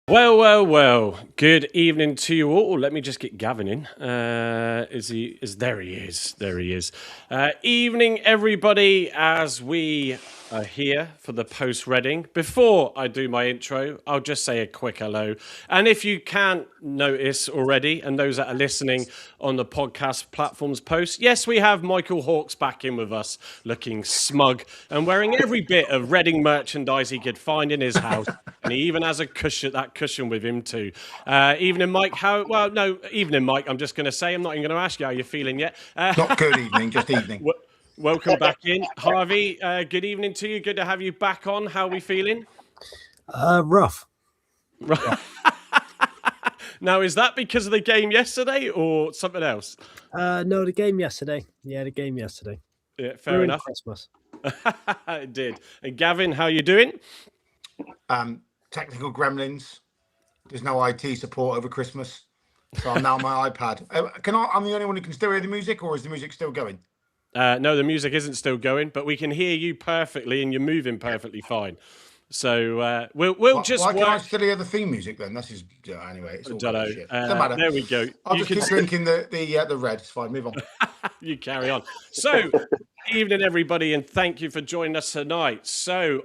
Well. Good evening to you all. Let me just get Gavin in. There he is. Evening, everybody, as we are here for the post-Reading. Before I do my intro, I'll just say a quick hello. And if you can't notice already, and those that are listening on the podcast platforms post, yes, we have Michael Hawkes back in with us, looking smug and wearing every bit of Reading merchandise he could find in his house. And he even has a cushion with him too. Evening, Mike. Evening, Mike. I'm just going to say, I'm not even going to ask you how you're feeling yet. Not good evening, just evening. Welcome back in. Harvey, good evening to you. Good to have you back on. How are we feeling? Rough. Now, is that because of the game yesterday or something else? No, the game yesterday. Yeah, the game yesterday. Yeah, fair enough. Christmas. It did. And Gavin, how you doing? Technical gremlins. There's no IT support over Christmas, so I'm now on my iPad. I'm the only one who can still hear the music, or is the music still going? No, the music isn't still going, but we can hear you perfectly, and you're moving perfectly fine. So we'll just. Why can't I still hear the theme music then? This is anyway. It's all don't know. shit. Doesn't matter. There we go. I'll just keep drinking the red. It's fine. Move on. You carry on. So, evening everybody, and thank you for joining us tonight. So,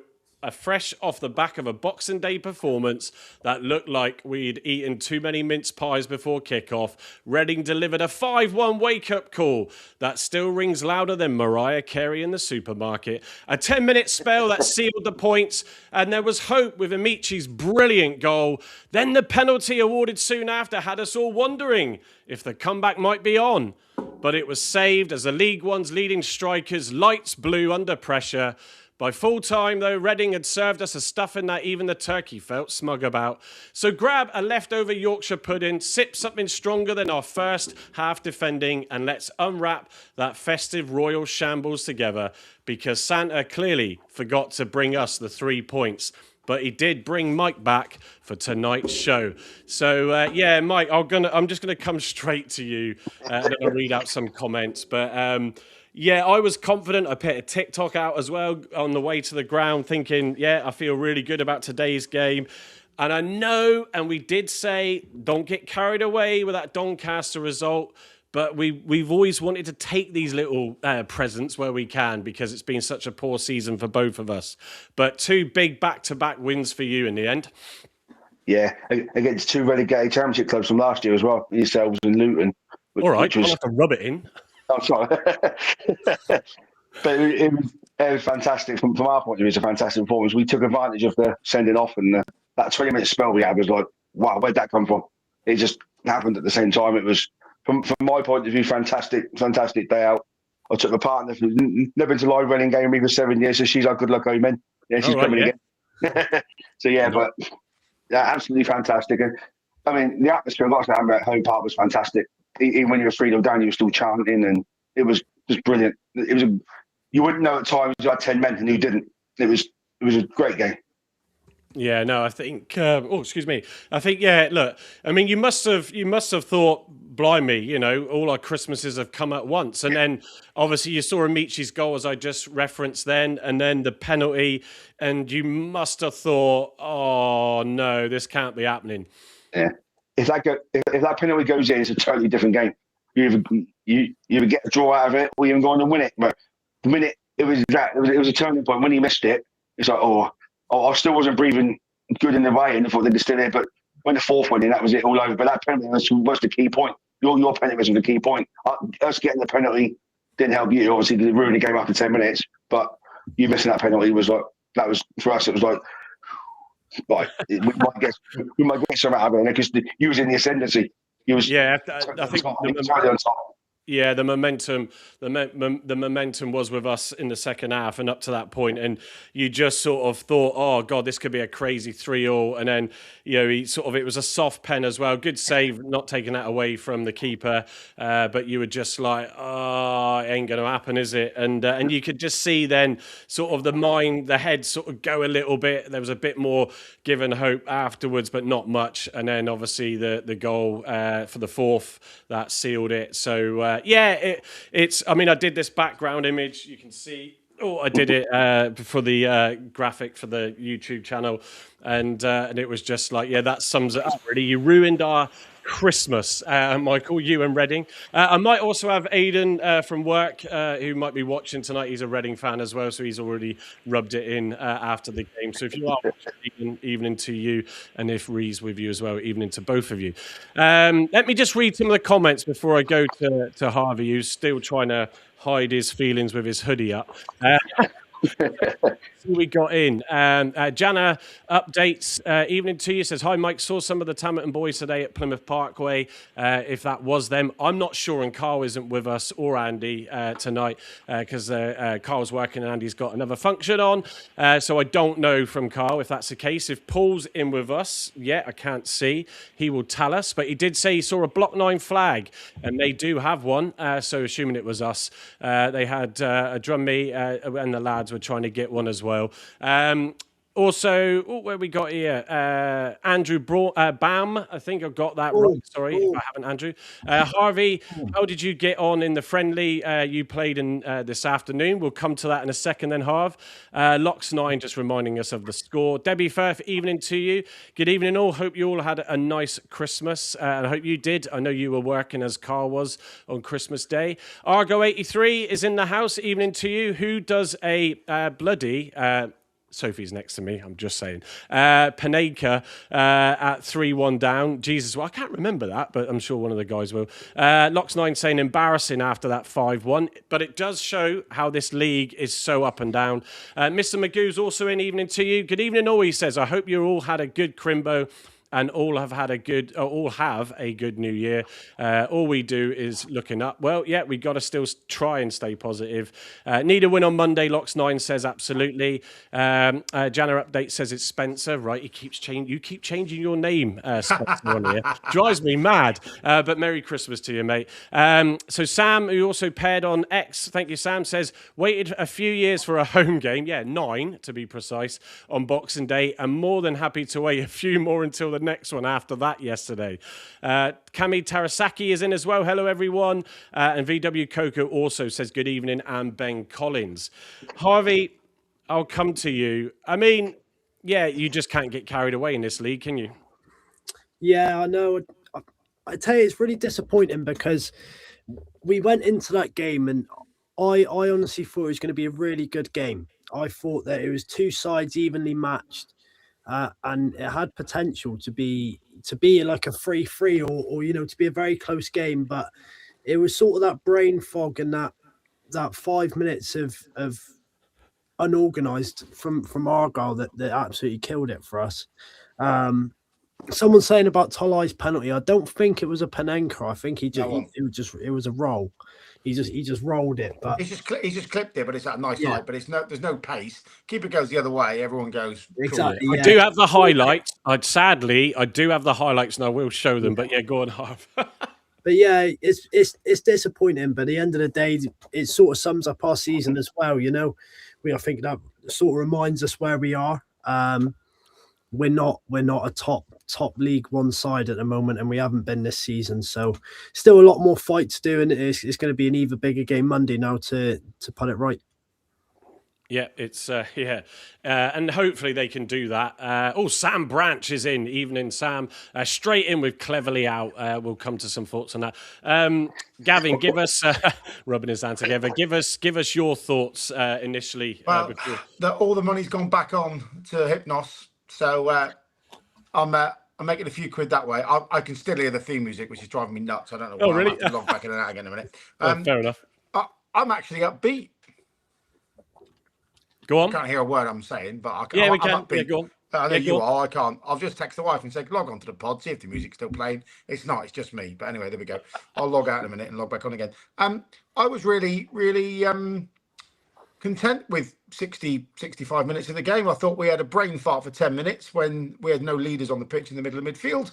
fresh off the back of a Boxing Day performance that looked like we'd eaten too many mince pies before kickoff, Reading delivered a 5-1 wake-up call that still rings louder than Mariah Carey in the supermarket. A 10-minute spell that sealed the points, and there was hope with Ameachi's brilliant goal. Then the penalty awarded soon after had us all wondering if the comeback might be on. But it was saved as the League One's leading strikers lights blew under pressure. By full time, though, Reading had served us a stuffing that even the turkey felt smug about. So grab a leftover Yorkshire pudding, sip something stronger than our first half defending, and let's unwrap that festive royal shambles together, because Santa clearly forgot to bring us the 3 points. But he did bring Mike back for tonight's show. So, Mike, I'm just gonna come straight to you and then I'll read out some comments. But I was confident. I put a TikTok out as well on the way to the ground thinking, I feel really good about today's game. And I know, and we did say, don't get carried away with that Doncaster result. But we've always wanted to take these little presents where we can, because it's been such a poor season for both of us. But 2 big back-to-back wins for you in the end. Yeah, against 2 relegated championship clubs from last year as well, yourselves and Luton. All right, I'll have to rub it in. I'm sorry. But it was fantastic. From our point of view, it's a fantastic performance. We took advantage of the sending off, and that 20-minute spell we had was like, wow, where'd that come from? It just happened at the same time. It was, from my point of view, fantastic day out. I took a partner who's never been to a live Reading game for 7 years, so she's like, good luck, amen. Yeah, she's coming again. So, absolutely fantastic. And I mean, the atmosphere, like I said, at Home Park was fantastic. Even when you were 3-0 down, you were still chanting, and it was just brilliant. You wouldn't know at times you had 10 men and you didn't. It was a great game. Yeah, no, I think. Excuse me. I think. Yeah, look. I mean, you must have thought, blimey, all our Christmases have come at once, and then obviously you saw Ameachi's goal, as I just referenced, then, and then the penalty, and you must have thought, oh no, this can't be happening. Yeah, if that penalty goes in, it's a totally different game. You either get a draw out of it, or you even go on and win it. But the minute it was a turning point. When he missed it, it's like, I still wasn't breathing good in the way, and I thought they'd still there. But when the 4th went in, that was it all over. But that penalty was the key point. Your penalty was the key point. Us getting the penalty didn't help you. Obviously, it ruined the game after 10 minutes. But you missing that penalty was like, that was, for us, it was like, right, we might get some out of it, because you was in the ascendancy. I think on top. Yeah, the momentum was with us in the second half and up to that point, and you just sort of thought, oh god, this could be a crazy 3-3, and then it was a soft pen as well. Good save, not taking that away from the keeper, but you were just like, oh, it ain't going to happen, is it? And you could just see then sort of the head sort of go a little bit. There was a bit more given hope afterwards, but not much. And then obviously the goal for the 4th that sealed it. So. It's. I mean, I did this background image. You can see. Oh, I did it for the graphic for the YouTube channel, and it was just like, yeah, that sums it up. Really, you ruined our Christmas, Michael. You and Reading. I might also have Aidan from work who might be watching tonight. He's a Reading fan as well, so he's already rubbed it in after the game. So if you are watching, evening to you, and if Ree's with you as well, evening to both of you. Let me just read some of the comments before I go to Harvey, who's still trying to hide his feelings with his hoodie up. We got in. Jana updates. Evening to you. Says, hi, Mike. Saw some of the Tamerton boys today at Plymouth Parkway. If that was them, I'm not sure. And Carl isn't with us or Andy tonight because Carl's working and Andy's got another function on. So I don't know from Carl if that's the case. If Paul's in with us, I can't see. He will tell us. But he did say he saw a Block 9 flag, and they do have one. So assuming it was us, they had a drum meet and the lads were trying to get one as well. Also, where we got here, Andrew Bam. I think I got that right. Sorry if I haven't, Andrew. Harvey, how did you get on in the friendly you played in this afternoon? We'll come to that in a second then, Harv. Locks 9 just reminding us of the score. Debbie Firth, evening to you. Good evening all. Hope you all had a nice Christmas. And I hope you did. I know you were working as Carl was on Christmas Day. Argo 83 is in the house. Evening to you. Who does a bloody... Sophie's next to me, I'm just saying. Paneka at 3-1 down. Jesus, well, I can't remember that, but I'm sure one of the guys will. Locks 9 saying embarrassing after that 5-1, but it does show how this league is so up and down. Mr. Magoo's also in. Evening to you. Good evening all, he says. I hope you all had a good Crimbo and all have a good new year. All we do is looking up. Well, we got to still try and stay positive. Need a win on Monday, Locks 9 says absolutely. Jana Update says it's Spencer, right? You keep changing your name, Spencer, on here. Drives me mad. But Merry Christmas to you, mate. So Sam, who also paired on X, thank you, Sam, says, waited a few years for a home game, 9 to be precise, on Boxing Day, and more than happy to wait a few more until the next one after that yesterday. Kami Tarasaki is in as well. Hello, everyone. And VW Coco also says good evening, and Ben Collins. Harvey, I'll come to you. I mean, you just can't get carried away in this league, can you? Yeah, I know. I tell you, it's really disappointing because we went into that game and I honestly thought it was going to be a really good game. I thought that it was two sides evenly matched. And it had potential to be like a 3-3 or to be a very close game, but it was sort of that brain fog and that 5 minutes of unorganized from Argyle that absolutely killed it for us. Someone saying about Tolaj's penalty, I don't think it was a Panenka. I think it was a roll. He just rolled it, but he's just clipped it. But it's at a nice height. But there's no pace. Keeper goes the other way. Everyone goes exactly. Cool. Yeah. I do have the highlights. I do have the highlights, and I will show them. But go on, Harv. But it's disappointing. But at the end of the day, it sort of sums up our season as well. I think that sort of reminds us where we are. We're not a top League One side at the moment, and we haven't been this season. So still a lot more fight to do, and it's going to be an even bigger game Monday now to put it right. Yeah, it's and hopefully they can do that. Sam Branch is in. Evening, Sam. Straight in with Cleverly out. We'll come to some thoughts on that. Gavin, give us rubbing his hands together. Give us your thoughts initially. Well, all the money's gone back on to Hypnos, so I'm making a few quid that way. I can still hear the theme music, which is driving me nuts. I don't know why. Really? I have to log back in and out again in a minute. Fair enough. I'm actually upbeat. Go on. I can't hear a word I'm saying, but I can. Yeah, we I'm can. Go on. I know you are. I can't. I'll just text the wife and say, log on to the pod, see if the music's still playing. It's not. It's just me. But anyway, there we go. I'll log out in a minute and log back on again. I was really, really content with 60, 65 minutes of the game. I thought we had a brain fart for 10 minutes when we had no leaders on the pitch in the middle of midfield.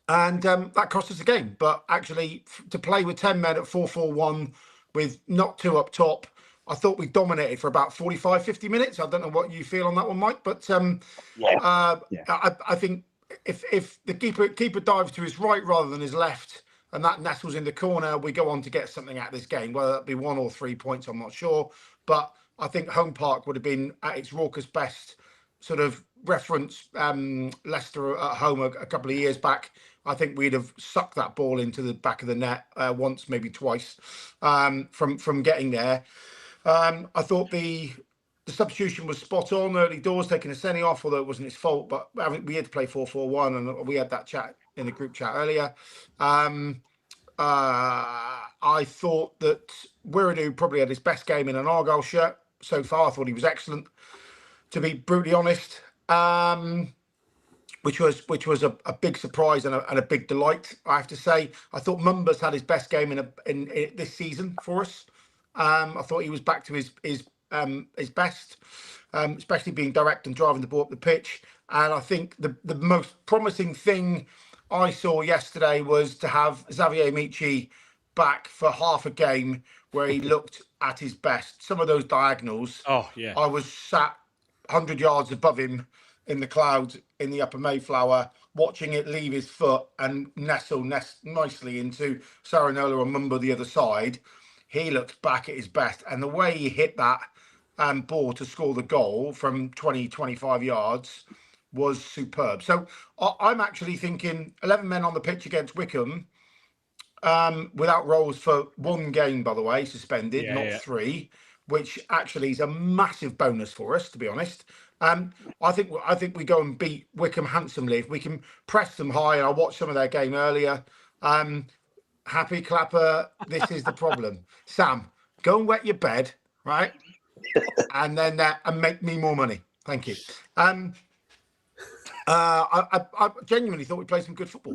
And that cost us the game. But actually, to play with 10 men at 4-4-1 with not two up top, I thought we dominated for about 45, 50 minutes. I don't know what you feel on that one, Mike, but I think if the keeper dives to his right rather than his left, and that nestles in the corner, we go on to get something out of this game, whether that be 1 or 3 points, I'm not sure. but I think Home Park would have been at its raucous best. Sort of reference Leicester at home a couple of years back. I think we'd have sucked that ball into the back of the net once, maybe twice, from getting there. I thought the substitution was spot on early doors, taking Aseni off, although it wasn't his fault. But we had to play 4-4-1, and we had that chat in the group chat earlier. I thought that Wiradu probably had his best game in an Argyle shirt so far. I thought he was excellent, to be brutally honest. Which was a big surprise and a big delight, I have to say. I thought Mumba's had his best game in this season for us. I thought he was back to his best, especially being direct and driving the ball up the pitch. And I think the most promising thing I saw yesterday was to have Xavier Ameachi back for half a game where he looked at his best. Some of those diagonals, oh yeah, I was sat 100 yards above him in the clouds in the Upper Mayflower, watching it leave his foot and nestle nicely into Saranola and Mumba the other side. He looked back at his best, and the way he hit that ball to score the goal from 20-25 yards was superb. So I'm actually thinking 11 men on the pitch against Wycombe, without Rolls for one game, by the way, suspended, not 3, which actually is a massive bonus for us, to be honest. I think we go and beat Wycombe handsomely if we can press them high. And I watched some of their game earlier. Happy Clapper, this is the problem. Sam, go and wet your bed, right? And then and make me more money. Thank you. I genuinely thought we played some good football.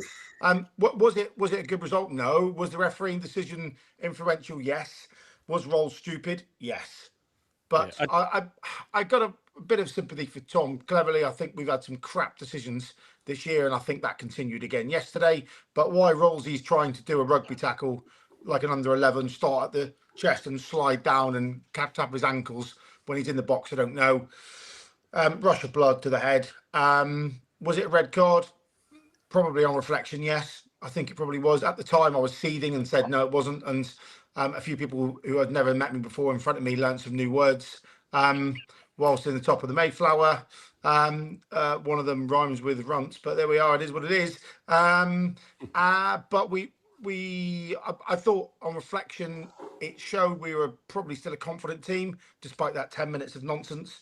Was it a good result? No. Was the refereeing decision influential? Yes. Was Rolls stupid? Yes. But yeah, I got a bit of sympathy for Tom. Cleverly, I think we've had some crap decisions this year, and I think that continued again yesterday. But why Rollsy's trying to do a rugby tackle like an under-11, start at the chest and slide down and tap his ankles when he's in the box, I don't know. Rush of blood to the head. Was it a red card? Probably on reflection, yes. I think it probably was. At the time, I was seething and said, no, it wasn't. And a few people who had never met me before in front of me learned some new words whilst in the top of the Mayflower. One of them rhymes with runts, but there we are. It is what it is. But I thought on reflection, it showed we were probably still a confident team, despite that 10 minutes of nonsense.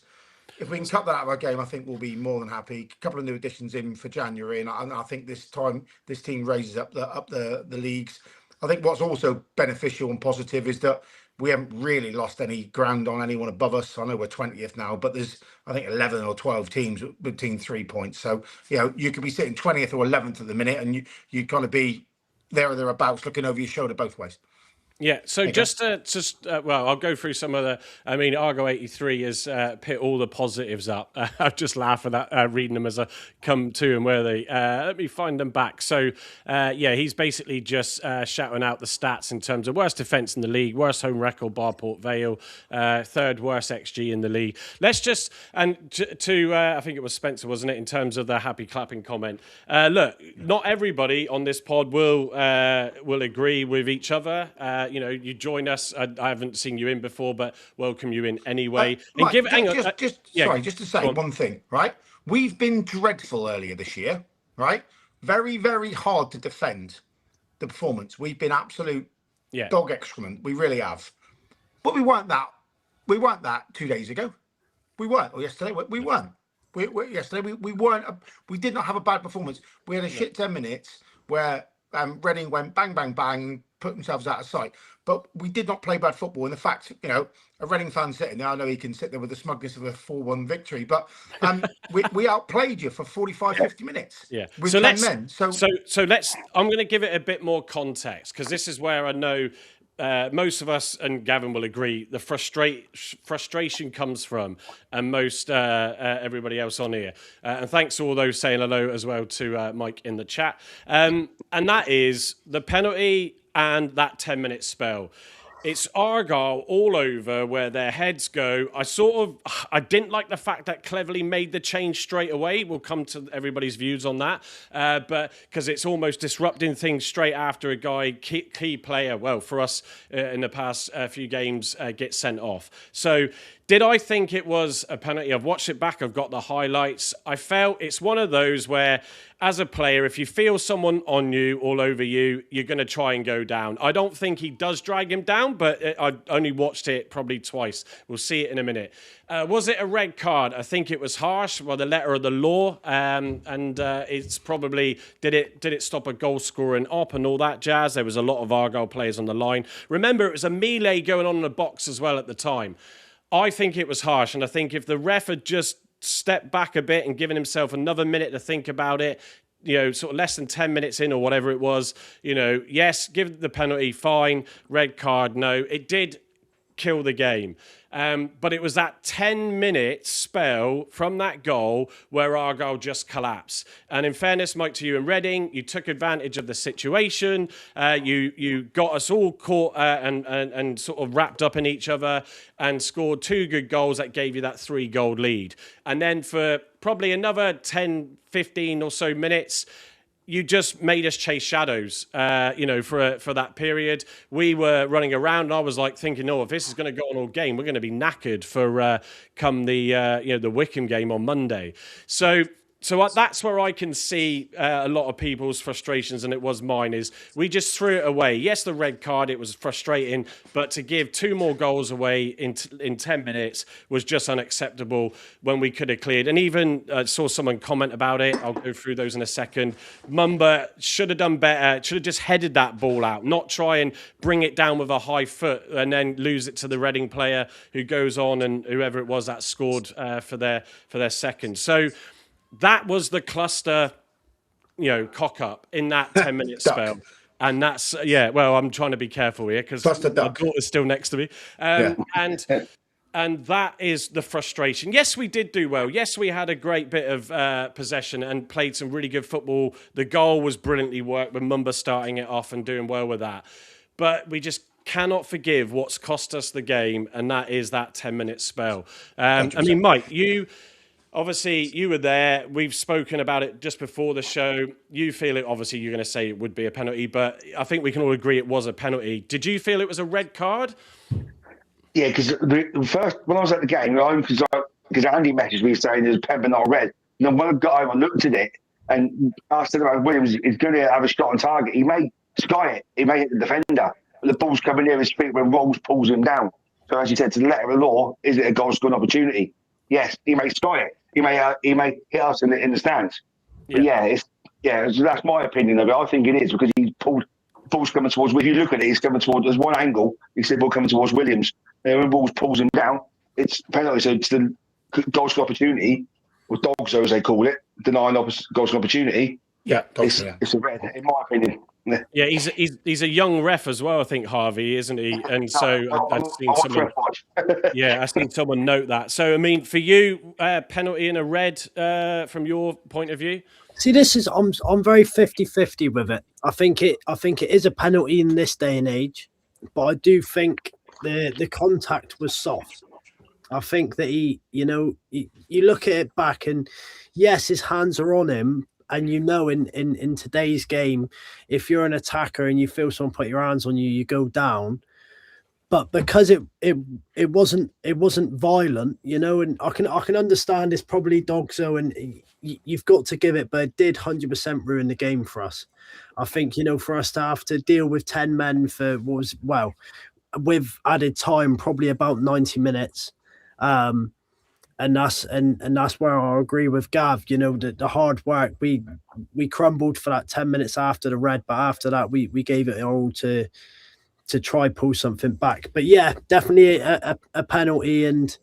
If we can cut that out of our game, I think we'll be more than happy. A couple of new additions in for January, and I think this time this team raises up the leagues. I think what's also beneficial and positive is that we haven't really lost any ground on anyone above us. I know we're 20th now, but there's, I think, 11 or 12 teams between 3 points. So, you could be sitting 20th or 11th at the minute, and you kind of be there or thereabouts looking over your shoulder both ways. Yeah, so I'll go through some of the. I mean, Argo 83 has put all the positives up. I just laugh at that, reading them as I come to and where they. Let me find them back. So, he's basically just shouting out the stats in terms of worst defence in the league, worst home record, bar Port Vale, third worst XG in the league. Let's just, and to I think it was Spencer, wasn't it, in terms of the happy clapping comment. Look, not everybody on this pod will agree with each other. You join us. I haven't seen you in before, but welcome you in anyway. And Mike, just to say one thing, right? We've been dreadful earlier this year, right? Very, very hard to defend the performance. We've been absolute dog excrement. We really have. But we weren't that 2 days ago. We weren't. Or yesterday. We weren't. Yesterday we weren't. We did not have a bad performance. We had a shit 10 minutes where Reading went bang, bang, bang, put themselves out of sight. But we did not play bad football. And the fact, a Reading fan sitting there, I know he can sit there with the smugness of a 4-1 victory, but we outplayed you for 45, 50 minutes. Yeah. With 10 men. So let's, I'm going to give it a bit more context, because this is where I know most of us, and Gavin will agree, the frustration comes from, and most everybody else on here. And thanks to all those saying hello as well to Mike in the chat. And that is the penalty and that 10-minute spell. It's Argyle all over where their heads go. I didn't like the fact that Cleverley made the change straight away. We'll come to everybody's views on that. But because it's almost disrupting things straight after a guy, key player, well, for us in the past few games, gets sent off. So did I think it was a penalty? I've watched it back. I've got the highlights. I felt it's one of those where, as a player, if you feel someone on you, all over you, you're going to try and go down. I don't think he does drag him down, but I only watched it probably twice. We'll see it in a minute. Was it a red card? I think it was harsh by the letter of the law, and it's probably did it stop a goal scoring up and all that jazz. There was a lot of Argyle players on the line. Remember, it was a melee going on in the box as well at the time. I think it was harsh, and I think if the ref had just stepped back a bit and given himself another minute to think about it, sort of less than 10 minutes in or whatever it was, yes, give the penalty, fine, red card, no. It did kill the game. But it was that 10-minute spell from that goal where Argyle just collapsed. And in fairness, Mike, to you and Reading, you took advantage of the situation. You got us all caught and sort of wrapped up in each other and scored 2 good goals that gave you that 3-goal lead. And then for probably another 10, 15 or so minutes, you just made us chase shadows, for that period. We were running around, and I was like thinking, if this is going to go on all game, we're going to be knackered for come the Wycombe game on Monday. So that's where I can see a lot of people's frustrations, and it was mine, is we just threw it away. Yes, the red card, it was frustrating, but to give 2 more goals away in 10 minutes was just unacceptable when we could have cleared. And even saw someone comment about it. I'll go through those in a second. Mumba should have done better, should have just headed that ball out, not try and bring it down with a high foot and then lose it to the Reading player who goes on and whoever it was that scored for their second. So that was the cluster, cock up in that 10-minute spell. And that's, I'm trying to be careful here because my daughter's still next to me. And that is the frustration. Yes, we did do well. Yes, we had a great bit of possession and played some really good football. The goal was brilliantly worked with Mumba starting it off and doing well with that. But we just cannot forgive what's cost us the game, and that is that 10-minute spell. Mike, obviously, you were there. We've spoken about it just before the show. You feel it. Obviously, you're going to say it would be a penalty, but I think we can all agree it was a penalty. Did you feel it was a red card? Yeah, because first, when I was at the game, because Andy messaged me saying there's a pen but not a red. And then when I got home, I looked at it, and I said about Williams is going to have a shot on target. He may sky it. He may hit the defender. But the ball's coming near his feet when Rolls pulls him down. So as you said, to the letter of the law, is it a goal scoring opportunity? Yes, he may sky it. He may hit us in the stands. Yeah. But that's my opinion of it. I think it is because he's pulled. Ball's coming towards. If you look at it, he's coming towards. There's one angle. You see the ball coming towards Williams. And when Balls pulls him down, it's penalty. So it's the goal scoring opportunity, or dogs as they call it, denying goal scoring opportunity. Yeah, it's a red, in my opinion. Yeah, he's a young ref as well, I think, Harvey, isn't he? And so I've seen someone. I've seen someone note that. So I mean, for you, penalty and a red from your point of view. See, this is I'm very 50-50 with it. I think it is a penalty in this day and age, but I do think the contact was soft. I think that you look at it back and yes, his hands are on him. And in today's game, if you're an attacker and you feel someone put your hands on you, you go down. But because it wasn't violent, and I can understand it's probably Dogso and you've got to give it, but it did 100% ruin the game for us. I think for us to have to deal with 10 men for with added time, probably about 90 minutes. And that's where I agree with Gav. The hard work, we crumbled for that 10 minutes after the red, but after that we gave it all to try pull something back. But yeah, definitely a penalty and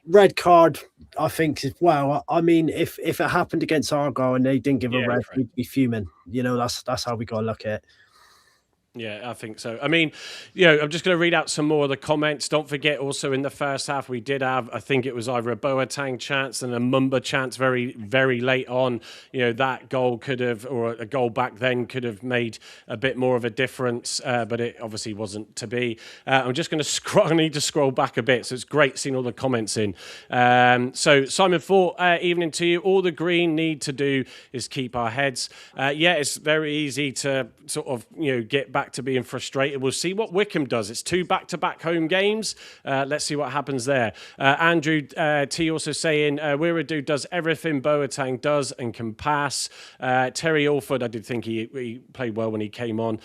red card. I think as well. I mean, if it happened against Argyle and they didn't give a red, we'd be fuming. That's how we gotta look at it. Yeah, I think so. I mean, I'm just going to read out some more of the comments. Don't forget, also in the first half, we did have, I think it was either a Boateng chance and a Mumba chance very, very late on. That goal could have, or a goal back then could have made a bit more of a difference, but it obviously wasn't to be. I'm just going to scroll. I need to scroll back a bit, so it's great seeing all the comments in. So Simon Fort, evening to you. All the Green need to do is keep our heads. It's very easy to sort of, get back to being frustrated. We'll see what Wickham does. It's 2 back-to-back home games. Let's see what happens there. Andrew T also saying, Wiradou does everything Boateng does and can pass. Terry Alford, I did think he played well when he came on.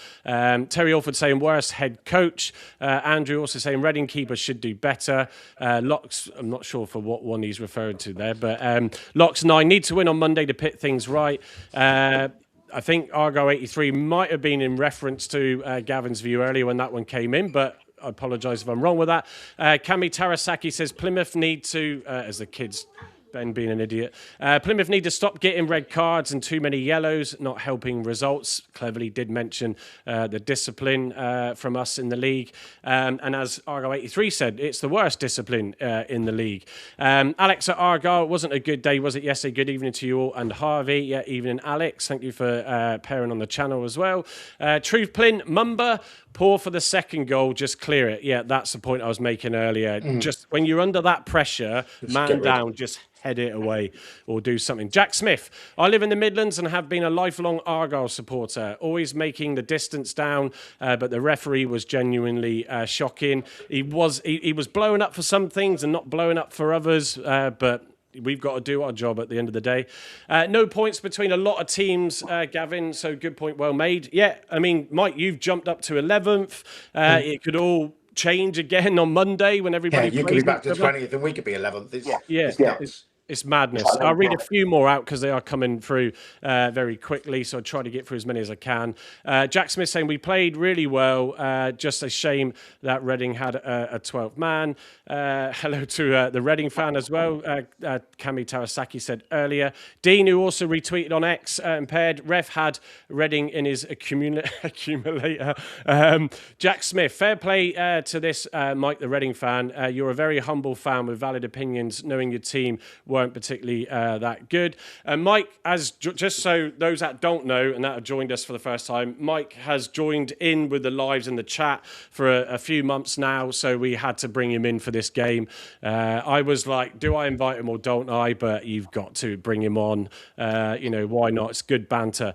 Terry Alford saying, worst head coach. Andrew also saying, Reading keeper should do better. Locks, I'm not sure for what one he's referring to there, but Locks 9 need to win on Monday to pit things right. I think Argyle 83 might have been in reference to Gavin's view earlier when that one came in, but I apologise if I'm wrong with that. Kami Tarasaki says Plymouth need to, as the kids, Ben being an idiot, Plymouth need to stop getting red cards and too many yellows, not helping results. Cleverly did mention the discipline from us in the league. And as Argyle 83 said, it's the worst discipline in the league. Alex at Argyle, wasn't a good day, was it yesterday? Good evening to you all. And Harvey, yeah, evening Alex. Thank you for pairing on the channel as well. Truth Plin, Mumba, poor for the second goal, just clear it. Yeah, that's the point I was making earlier. Just when you're under that pressure, just man down, just head it away or do something. Jack Smith, I live in the Midlands and have been a lifelong Argyle supporter, always making the distance down, but the referee was genuinely shocking. He was blowing up for some things and not blowing up for others, but we've got to do our job at the end of the day. No points between a lot of teams, Gavin, so good point, well made. Yeah, I mean, Mike, you've jumped up to 11th. It could all change again on Monday when everybody plays. You could be back to 20th and we could be 11th. It's madness. I'll read a few more out because they are coming through very quickly, so I'll try to get through as many as I can. Jack Smith saying, we played really well. Just a shame that Reading had a 12th man. Hello to the Reading fan as well. Kami Tarasaki said earlier. Dean, who also retweeted on X, impaired. Ref had Reading in his accumulator. Jack Smith, fair play to this, Mike, the Reading fan. You're a very humble fan with valid opinions, knowing your team weren't particularly that good. Mike, as just so those that don't know and that have joined us for the first time, Mike has joined in with the lives in the chat for a few months now, so we had to bring him in for this game. I was like, do I invite him or don't I? But you've got to bring him on. Why not? It's good banter.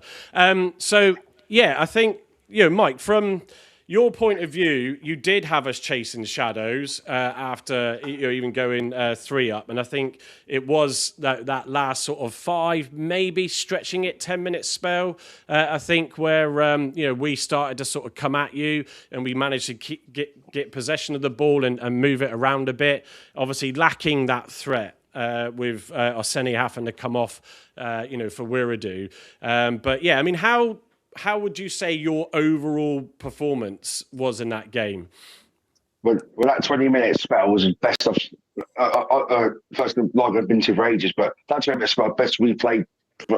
So, yeah, I think, Mike, from your point of view, you did have us chasing shadows after even going 3 up. And I think it was that last sort of 5, maybe stretching it 10-minute spell, I think, where we started to sort of come at you and we managed to get possession of the ball and move it around a bit. Obviously lacking that threat. With Orseni having to come off, for Wiradou. But yeah, I mean, how would you say your overall performance was in that game? Well, that 20-minute spell was the best first like I've been to for ages, but that 20-minute spell, best we played.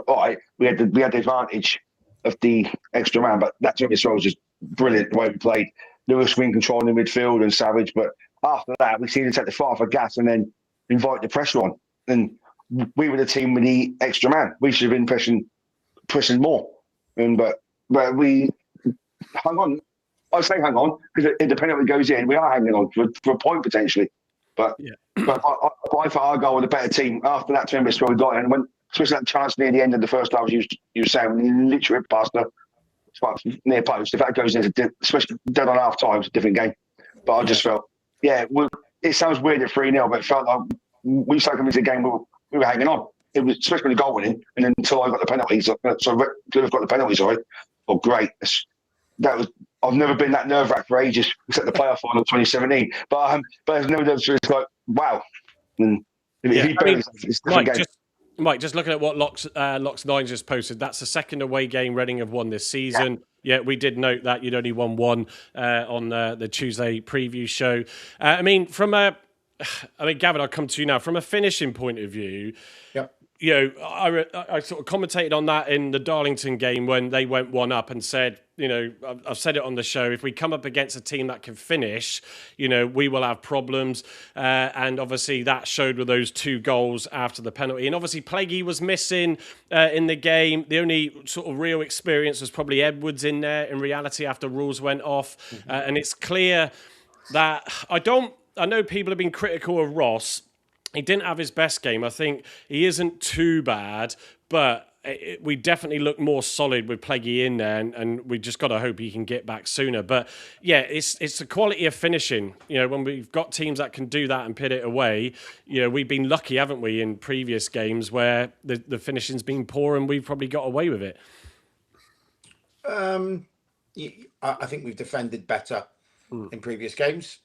All right, we had the advantage of the extra man, but that 20-minute spell was just brilliant the way we played. Lewis Wing controlling the midfield and Savage, but after that, we seemed to take the foot off the gas and then invite the pressure on. And we were the team with the extra man. We should have been pressing more. But we hung on. I say hang on because if the penalty goes in, we are hanging on for a point potentially. But I thought Argyle were the better team after that 10 minutes we got in. When especially that chance near the end of the first half, you were saying when you literally ripped past the near post. If that goes in, especially dead on half time, it's a different game. But I just felt, it sounds weird at 3-0, but it felt like we started coming into the game. We were hanging on. It was especially when the goal went in, and then until I got the penalties. So Plymouth got the penalties, sorry. Oh, great. I've never been that nerve-wracked for ages, except the playoff final 2017. But there's no doubt it's like, wow. And Mike, just looking at what Locks 9 just posted, that's the second away game Reading have won this season. Yeah, we did note that you'd only won 1 on the Tuesday preview show. Gavin, I'll come to you now. From a finishing point of view, I sort of commentated on that in the Darlington game when they went 1-up and said, I've said it on the show, if we come up against a team that can finish, we will have problems. And obviously that showed with those 2 goals after the penalty. And obviously Plaguey was missing in the game. The only sort of real experience was probably Edwards in there in reality after rules went off. And it's clear that I know people have been critical of Ross. He didn't have his best game. I think he isn't too bad, but we definitely look more solid with Plaguey in there, and we just got to hope he can get back sooner. But yeah, it's the quality of finishing. When we've got teams that can do that and put it away, we've been lucky, haven't we, in previous games where the finishing's been poor and we've probably got away with it. I think we've defended better in previous games.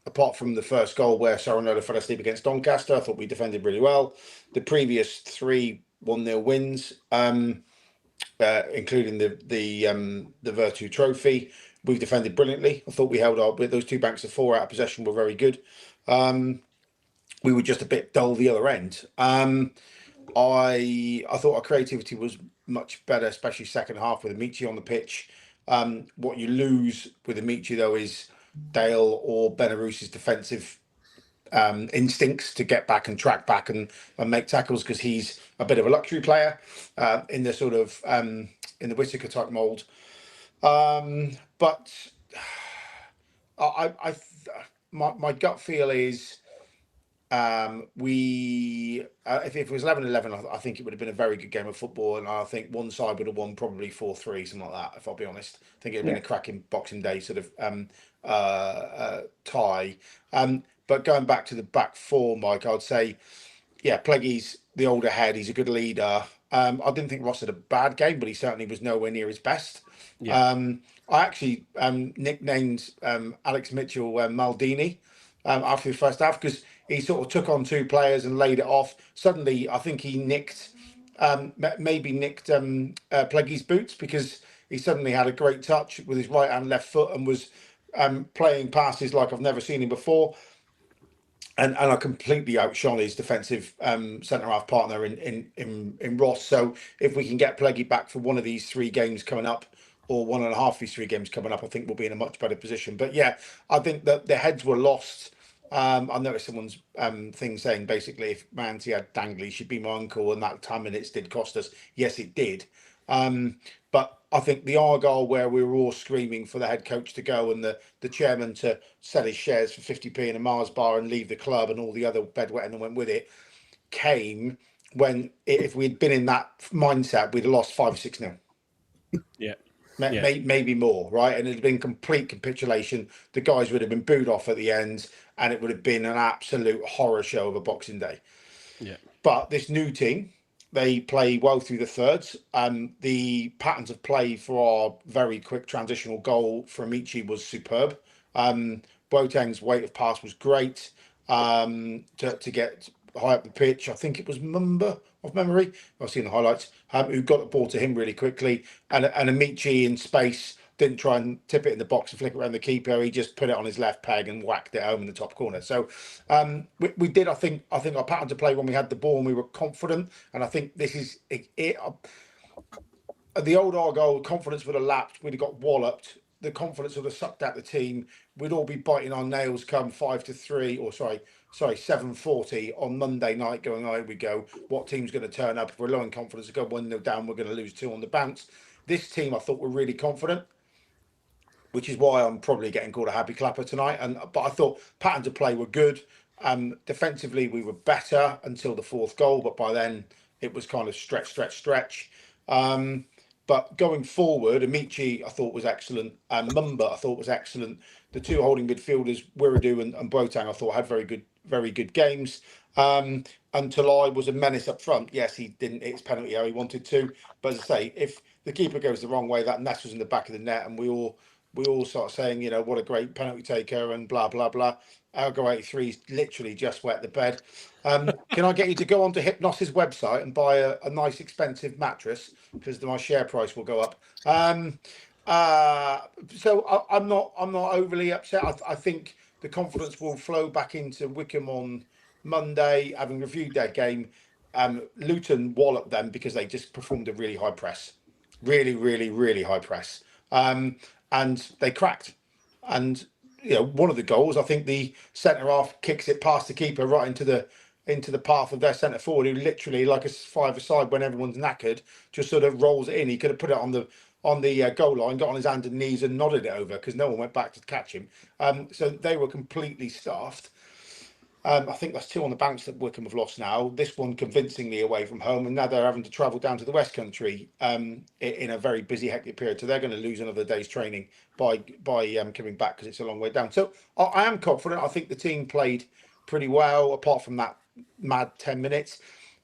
Apart from the first goal where Saranola fell asleep against Doncaster, I thought we defended really well. The previous 3 1-0 wins, including the Virtue Trophy, we've defended brilliantly. I thought we held our with those 2 banks of 4 out of possession were very good. We were just a bit dull the other end. I thought our creativity was much better, especially second half with Ameachi on the pitch. What you lose with Ameachi though is Dale or Benarous's defensive instincts to get back and track back and make tackles, because he's a bit of a luxury player in the sort of in the Whittaker type mould. But my gut feel is if it was 11-11, I think it would have been a very good game of football, and I think one side would have won probably 4-3, something like that, if I'll be honest. I think it would have been a cracking Boxing Day sort of tie. But going back to the back 4, Mike, I'd say, Plaguey's the older head, he's a good leader. I didn't think Ross had a bad game, but he certainly was nowhere near his best. I actually nicknamed Alex Mitchell Maldini after the first half, because he sort of took on 2 players and laid it off. Suddenly, I think he nicked Plaguey's boots, because he suddenly had a great touch with his right and left foot and was playing passes like I've never seen him before. And I completely outshone his defensive centre-half partner in Ross. So if we can get Plaguey back for one of these 3 games coming up, or 1.5 of these 3 games coming up, I think we'll be in a much better position. But I think that the heads were lost. I noticed someone's thing saying basically if Manti had Dangley, she'd be my uncle, and that 10 minutes did cost us. Yes, it did. But I think the Argyle, where we were all screaming for the head coach to go and the chairman to sell his shares for 50p in a Mars bar and leave the club, and all the other bedwetting that went with it, came when if we'd been in that mindset, we'd have lost 5 or 6-0. Yeah. Maybe more, right? And it had been complete capitulation. The guys would have been booed off at the end, and it would have been an absolute horror show of a Boxing Day. Yeah. But this new team, they play well through the thirds. The patterns of play for our very quick transitional goal for Ameachi was superb. Boateng's weight of pass was great to get high up the pitch. I think it was Mumba, off memory, I've seen the highlights, who got the ball to him really quickly, and Ameachi in space didn't try and tip it in the box and flick it around the keeper. He just put it on his left peg and whacked it home in the top corner. So we did, I think our pattern to play when we had the ball and we were confident, and I think this is it. The old Argyle confidence would have lapsed. We'd have got walloped. The confidence would have sucked out the team. We'd all be biting our nails come 5-3, or sorry, 7:40 on Monday night, going, oh, here we go. What team's going to turn up? If we're low in confidence, to go 1-0 down, we're going to lose 2 on the bounce. This team, I thought, were really confident, which is why I'm probably getting called a happy clapper tonight. But I thought patterns of play were good. Defensively, we were better until the 4th goal, but by then it was kind of stretch. But going forward, Ameachi I thought was excellent. Mumba I thought was excellent. The 2 holding midfielders, Wiradoo and Boateng, I thought had very good games. And Tolaj was a menace up front. Yes, he didn't hit his penalty how he wanted to. But as I say, if the keeper goes the wrong way, that nestles in the back of the net, and we all start saying, what a great penalty taker and blah, blah, blah. Algo 83's literally just wet the bed. Can I get you to go onto Hypnos's website and buy a nice expensive mattress, because my share price will go up. So I'm not overly upset. I think the confidence will flow back into Wickham on Monday, having reviewed their game, Luton walloped them because they just performed a really high press, really, really, really high press, and they cracked. And one of the goals, I think the centre half kicks it past the keeper right into the path of their centre forward, who literally, like a five-a-side when everyone's knackered, just sort of rolls it in. He could have put it on the goal line, got on his hands and knees and nodded it over because no one went back to catch him. So they were completely stuffed. I think that's 2 on the bounce that Wycombe have lost now. This one convincingly away from home, and now they're having to travel down to the West Country in a very busy, hectic period. So they're going to lose another day's training by coming back because it's a long way down. So I am confident. I think the team played pretty well, apart from that mad 10 minutes.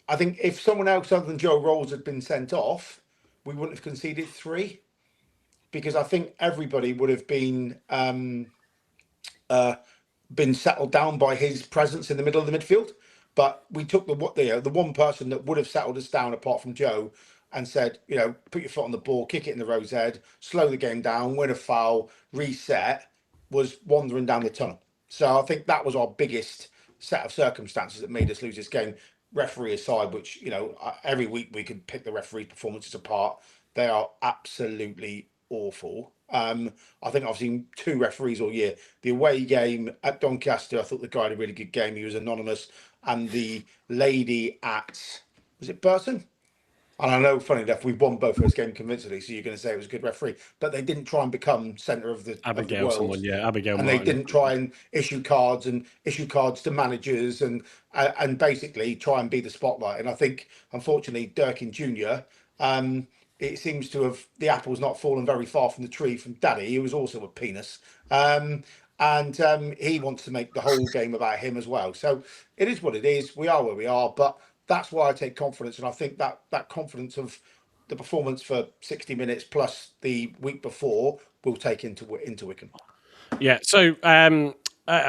I think if someone else other than Joe Rolls had been sent off, we wouldn't have conceded 3, because I think everybody would have been settled down by his presence in the middle of the midfield. But we took the one person that would have settled us down, apart from Joe, and said, put your foot on the ball, kick it in the rose head, slow the game down, win a foul, reset, was wandering down the tunnel. So I think that was our biggest set of circumstances that made us lose this game. Referee aside, which, every week we could pick the referee performances apart. They are absolutely awful. I think I've seen 2 referees all year. The away game at Doncaster, I thought the guy had a really good game. He was anonymous. And the lady at, was it Burton? And I know, funny enough, we've won both those games convincingly, so you're going to say it was a good referee. But they didn't try and become centre of the Abigail, world. Abigail. And Martin. they didn't try and issue cards to managers and basically try and be the spotlight. And I think, unfortunately, Durkin Jr., it seems to have, the apple's not fallen very far from the tree from Daddy, who was also a penis. And he wants to make the whole game about him as well. So it is what it is. We are where we are, but that's why I take confidence. And I think that confidence of the performance for 60 minutes plus the week before will take into Wycombe. Yeah. So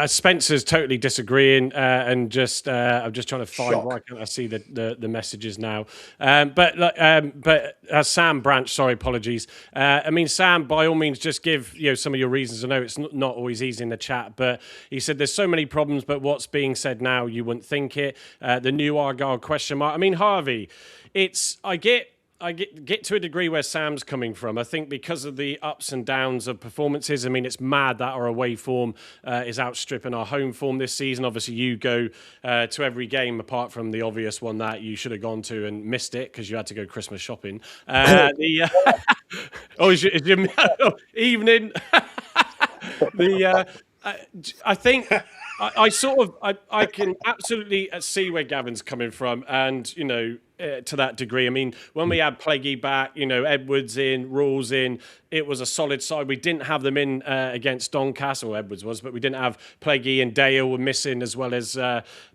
Spencer's totally disagreeing, and just I'm just trying to find Shock. why can't I see the messages now? But Sam Branch, sorry, apologies. I mean, Sam, by all means, just give some of your reasons. I know it's not always easy in the chat, but he said there's so many problems, but what's being said now, you wouldn't think it. The new Argyle question mark. I mean, Harvey, I get to a degree where Sam's coming from. I think because of the ups and downs of performances, I mean, it's mad that our away form is outstripping our home form this season. Obviously, you go to every game apart from the obvious one that you should have gone to and missed it because you had to go Christmas shopping. Is your evening? I think I can absolutely see where Gavin's coming from, and to that degree. I mean, when we had Plaguey back, Edwards in, Rawls in, it was a solid side. We didn't have them in against Doncaster, or Edwards was, but we didn't have Plaguey and Dale were missing, as well as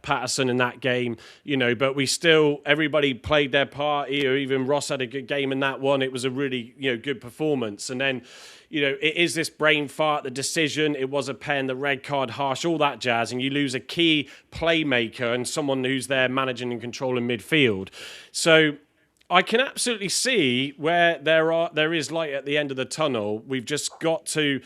Patterson in that game. But we still, everybody played their part. Even Ross had a good game in that one. It was a really good performance. And then it is this brain fart, the decision. It was a pen, the red card, harsh, all that jazz, and you lose a key playmaker and someone who's there managing and controlling midfield. So I can absolutely see where there is light at the end of the tunnel. We've just got to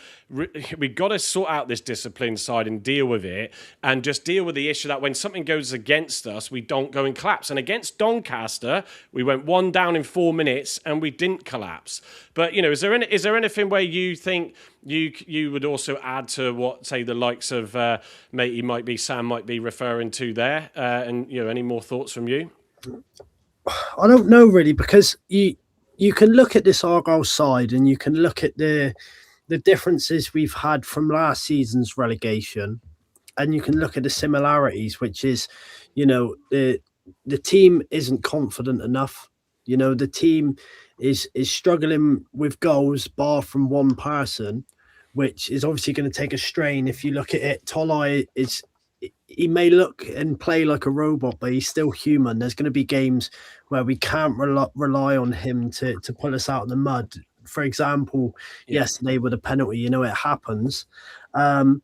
sort out this discipline side and deal with it, and just deal with the issue that when something goes against us, we don't go and collapse. And against Doncaster, we went 1 down in 4 minutes and we didn't collapse. But is there anything where you think you would also add to what, say, the likes of Sam might be referring to there? And any more thoughts from you? I don't know really, because you can look at this Argyle side and you can look at the differences we've had from last season's relegation, and you can look at the similarities, which is, the team isn't confident enough. The team is struggling with goals, bar from one person, which is obviously going to take a strain. If you look at it, Tolaj he may look and play like a robot, but he's still human. There's going to be games where we can't rely on him to pull us out of the mud. For example, yesterday with a penalty, it happens. But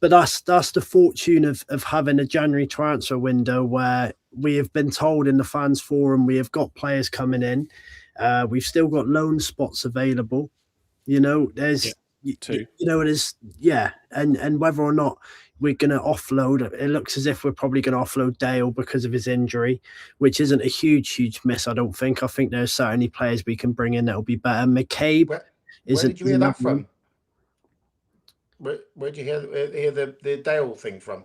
that's the fortune of having a January transfer window, where we have been told in the fans forum we have got players coming in. We've still got loan spots available. There's 2. it is, and whether or not we're going to offload. It looks as if we're probably going to offload Dale because of his injury, which isn't a huge miss. I don't think. I think there's certainly players we can bring in that'll be better. McCabe. Where did you hear that from? Where did you hear the Dale thing from?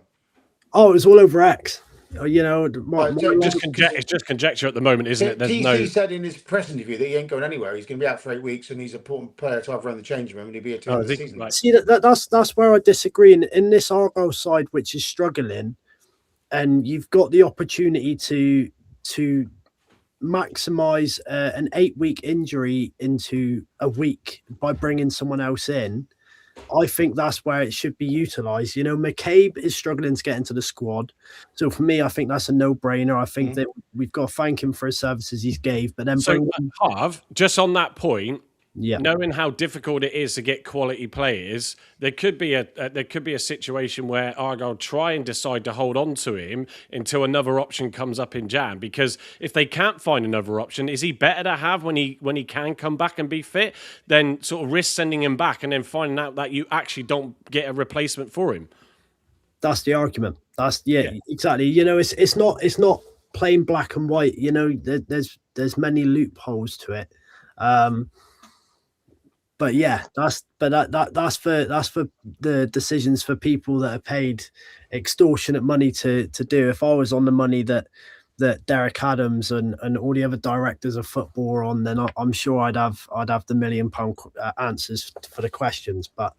Oh, it was all over X. You know, it's just conjecture at the moment, isn't it? There's TC said in his press interview that he ain't going anywhere. He's going to be out for 8 weeks, and he's an important player to have around the changing room, and he'll be here till the end of the season. Right. See, that's where I disagree. In this Argyle side, which is struggling, and you've got the opportunity to maximise an 8-week injury into a week by bringing someone else in. I think that's where it should be utilised. You know, McCabe is struggling to get into the squad. So for me, I think that's a no-brainer. I think that we've got to thank him for his services he's gave. But then just on that point, knowing how difficult it is to get quality players, there could be a situation where Argyle try and decide to hold on to him until another option comes up in Jan. Because if they can't find another option, is he better to have when he can come back and be fit than sort of risk sending him back and then finding out that you actually don't get a replacement for him? That's the argument. Exactly. You know, it's not plain black and white. You know, there's many loopholes to it. But yeah, that's for the decisions for people that are paid extortionate money to do. If I was on the money that Derek Adams and all the other directors of football are on, then I'm sure I'd have the £1 million answers for the questions. But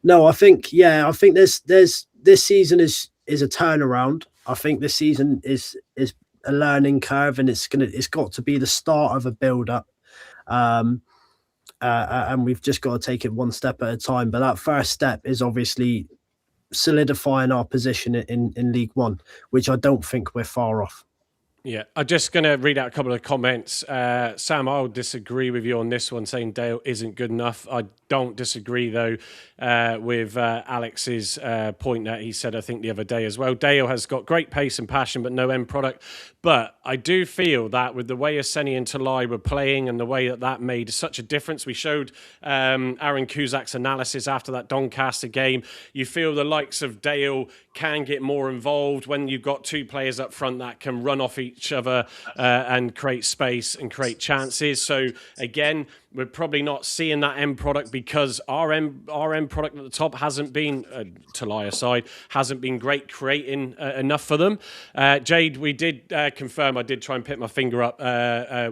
no, I think there's this season is a turnaround. I think this season is a learning curve, and it's got to be the start of a build up. And we've just got to take it one step at a time. But that first step is obviously solidifying our position in League One, which I don't think we're far off. Yeah, I'm just going to read out a couple of comments. Sam, I'll disagree with you on this one, saying Dale isn't good enough. I don't disagree, though, with Alex's point that he said, I think, the other day as well. Dale has got great pace and passion, but no end product. But I do feel that with the way Aseni and Tolaj were playing and the way that made such a difference, we showed Aaron Kuzak's analysis after that Doncaster game. You feel the likes of Dale can get more involved when you've got two players up front that can run off each other and create space and create chances. So again, we're probably not seeing that end product because our end product at the top hasn't been, Tolaj aside, hasn't been great creating enough for them. Jade, we did confirm, I did try and pick my finger up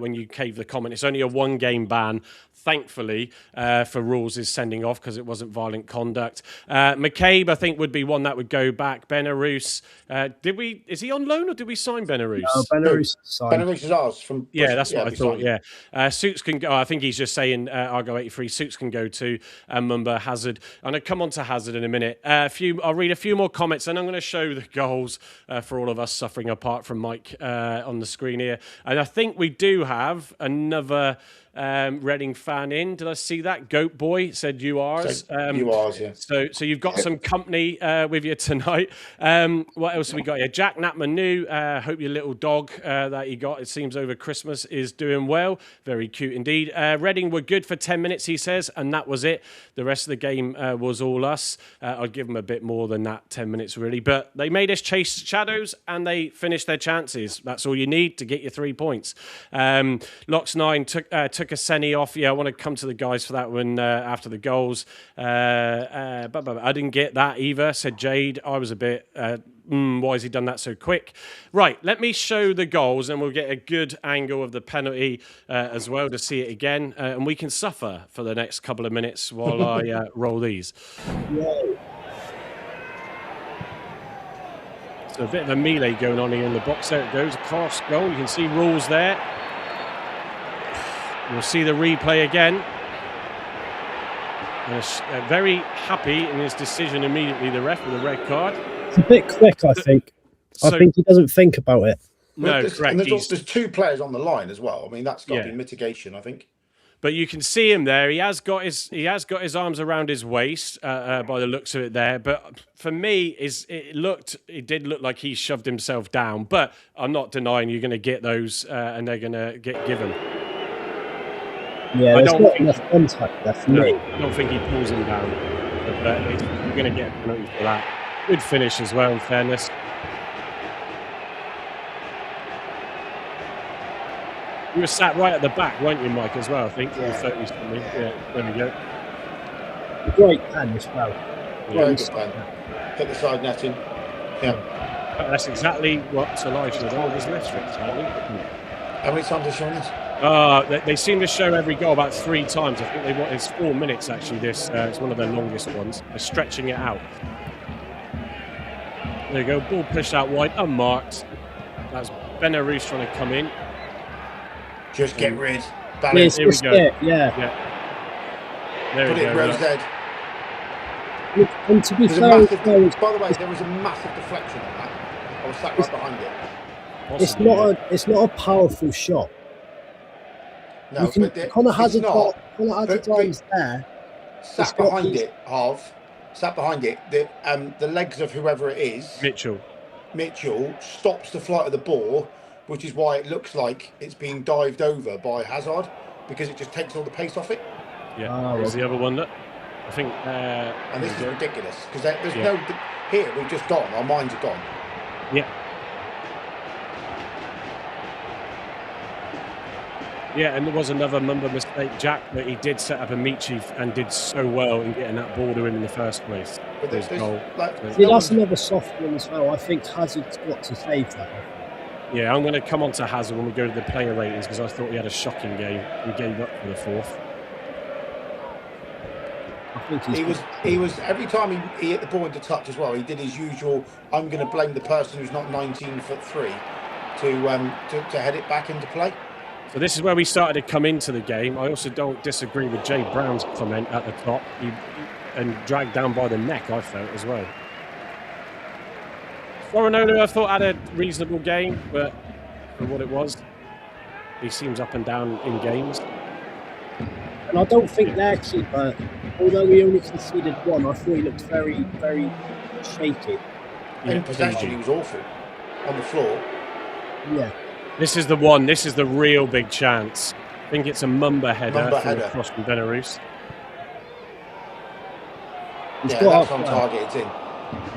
when you gave the comment. It's only a 1-game ban, thankfully, for rules is sending off because it wasn't violent conduct. McCabe, I think, would be one that would go back. Benarous, is he on loan or did we sign Benarous? No, Benarous is ours from Bristol. That's what I thought, Suits can go. I think he's just saying Argo 83. Suits can go to Mumba, Hazard. And I'll come on to Hazard in a minute. I'll read a few more comments and I'm going to show the goals for all of us suffering apart from Mike on the screen here. And I think we do have another Reading fan in. Did I see that? Goat Boy said you ours. You ours, yeah. So you've got some company with you tonight. What else have we got here? Jack Natmanu, hope your little dog that you got, it seems over Christmas, is doing well. Very cute indeed. Reading were good for 10 minutes, he says, and that was it. The rest of the game was all us. I'd give them a bit more than that, 10 minutes really. But they made us chase shadows and they finished their chances. That's all you need to get your 3 points. Locks 9 took a Senny off. Yeah, I want to come to the guys for that one after the goals. But I didn't get that either, said Jade. I was a bit, why has he done that so quick? Right, let me show the goals and we'll get a good angle of the penalty as well to see it again. And we can suffer for the next couple of minutes while I roll these. Whoa. So a bit of a melee going on here in the box. There it goes, across goal. You can see rules there. We'll see the replay again. Very happy in his decision immediately, the ref, with a red card. It's a bit quick, I think. I think he doesn't think about it. No, correct. And there's 2 players on the line as well. I mean, that's got to be mitigation, I think. But you can see him there. He has got his arms around his waist by the looks of it there. But for me, it did look like he shoved himself down. But I'm not denying you're going to get those, and they're going to get given. Yeah, there's not enough contact there for me. I don't think he pulls him down. But you're going to get a penalty for that. Good finish as well, in fairness. You were sat right at the back, weren't you, Mike, as well, I think? Yeah. Yeah, there we go. Great pen as well. Very good pen. Hit the side netting. Yeah. That's exactly what Tolaj would always left for, sadly. How many times have they shown this? They seem to show every goal about 3 times. I think it's 4 minutes, actually, this. It's one of their longest ones. They're stretching it out. There you go. Ball pushed out wide, unmarked. That's Benarouz trying to come in. Just get rid. Yes, Here we go. Yeah. There Put we it go. in Rose Dead. And to be There's a fair, massive, as well, by the way, there was a massive deflection on that. I was sat right behind it. it's not a powerful shot. No, but Connor has it's not. times there. Sat behind it, sat behind it. The legs of whoever it is, Mitchell stops the flight of the ball, which is why it looks like it's being dived over by Hazard, because it just takes all the pace off it. Yeah, there's the other one that I think. And this is ridiculous because there's no here. We've just gone. Our minds are gone. Yeah. Yeah, and there was another Mumba mistake, Jack, but he did set up Ameachi and did so well in getting that ball to him in the first place. But there's goal. That's another soft one as well. I think Hazard's got to save that. Yeah, I'm going to come on to Hazard when we go to the player ratings because I thought he had a shocking game. He gave up for the 4th. I think he was every time he hit the ball into touch as well. He did his usual. I'm going to blame the person who's not 19'3" to head it back into play. So this is where we started to come into the game. I also don't disagree with Jay Brown's comment at the top. And dragged down by the neck, I felt, as well. Florinolo, I thought, had a reasonable game, but for what it was, he seems up and down in games. And I don't think their keeper, although we only conceded 1, I thought he looked very, very shaky. In possession, he was awful. On the floor. Yeah. This is the one. This is the real big chance. I think it's a Mumba header across from Benarouz. Yeah, that's on target. It's in.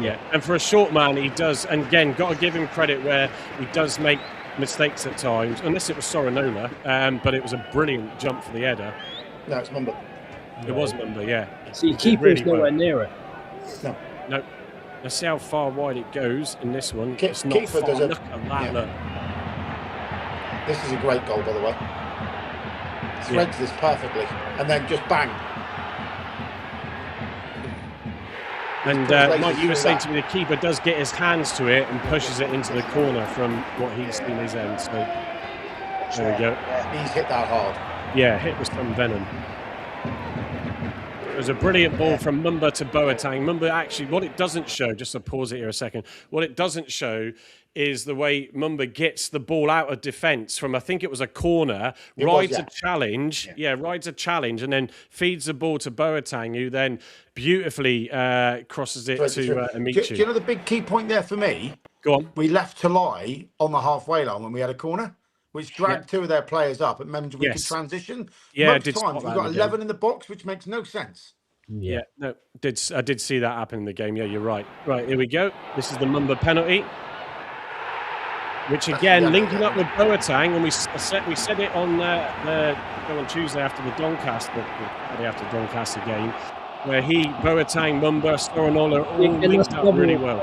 Yeah, and for a short man, he does. And again, got to give him credit where he does make mistakes at times. Unless it was Sorinola, but it was a brilliant jump for the header. No, it's Mumba. It was Mumba, yeah. So your keeper's nowhere near it. No. Let's see how far wide it goes in this one. It's not Keeper far. does Look at that. Look. This is a great goal, by the way. Threads this perfectly, and then just bang. And Mike, you were saying to me the keeper does get his hands to it and pushes it into the corner from what he's seen his end. So there we go. He's hit that hard. Yeah, hit with some venom. It was a brilliant ball from Mumba to Boateng. Mumba actually, what it doesn't show, just to pause it here a second, what it doesn't show is the way Mumba gets the ball out of defence from, I think it was a corner, rides a challenge, rides a challenge, and then feeds the ball to Boateng, who then beautifully crosses it to Ameachi. Do you know the big key point there for me? Go on. We left Tolaj on the halfway line when we had a corner, which dragged 2 of their players up. It meant we could transition. Yeah, most times we've got 11 in the box, which makes no sense. Yeah, no, I did see that happen in the game. Yeah, you're right. Right, here we go. This is the Mumba penalty. Which again, linking up with Boateng, and we said it on Tuesday after the Doncaster, the day after Doncaster game, where Boateng, Mumba, Sorinola all linked up really well.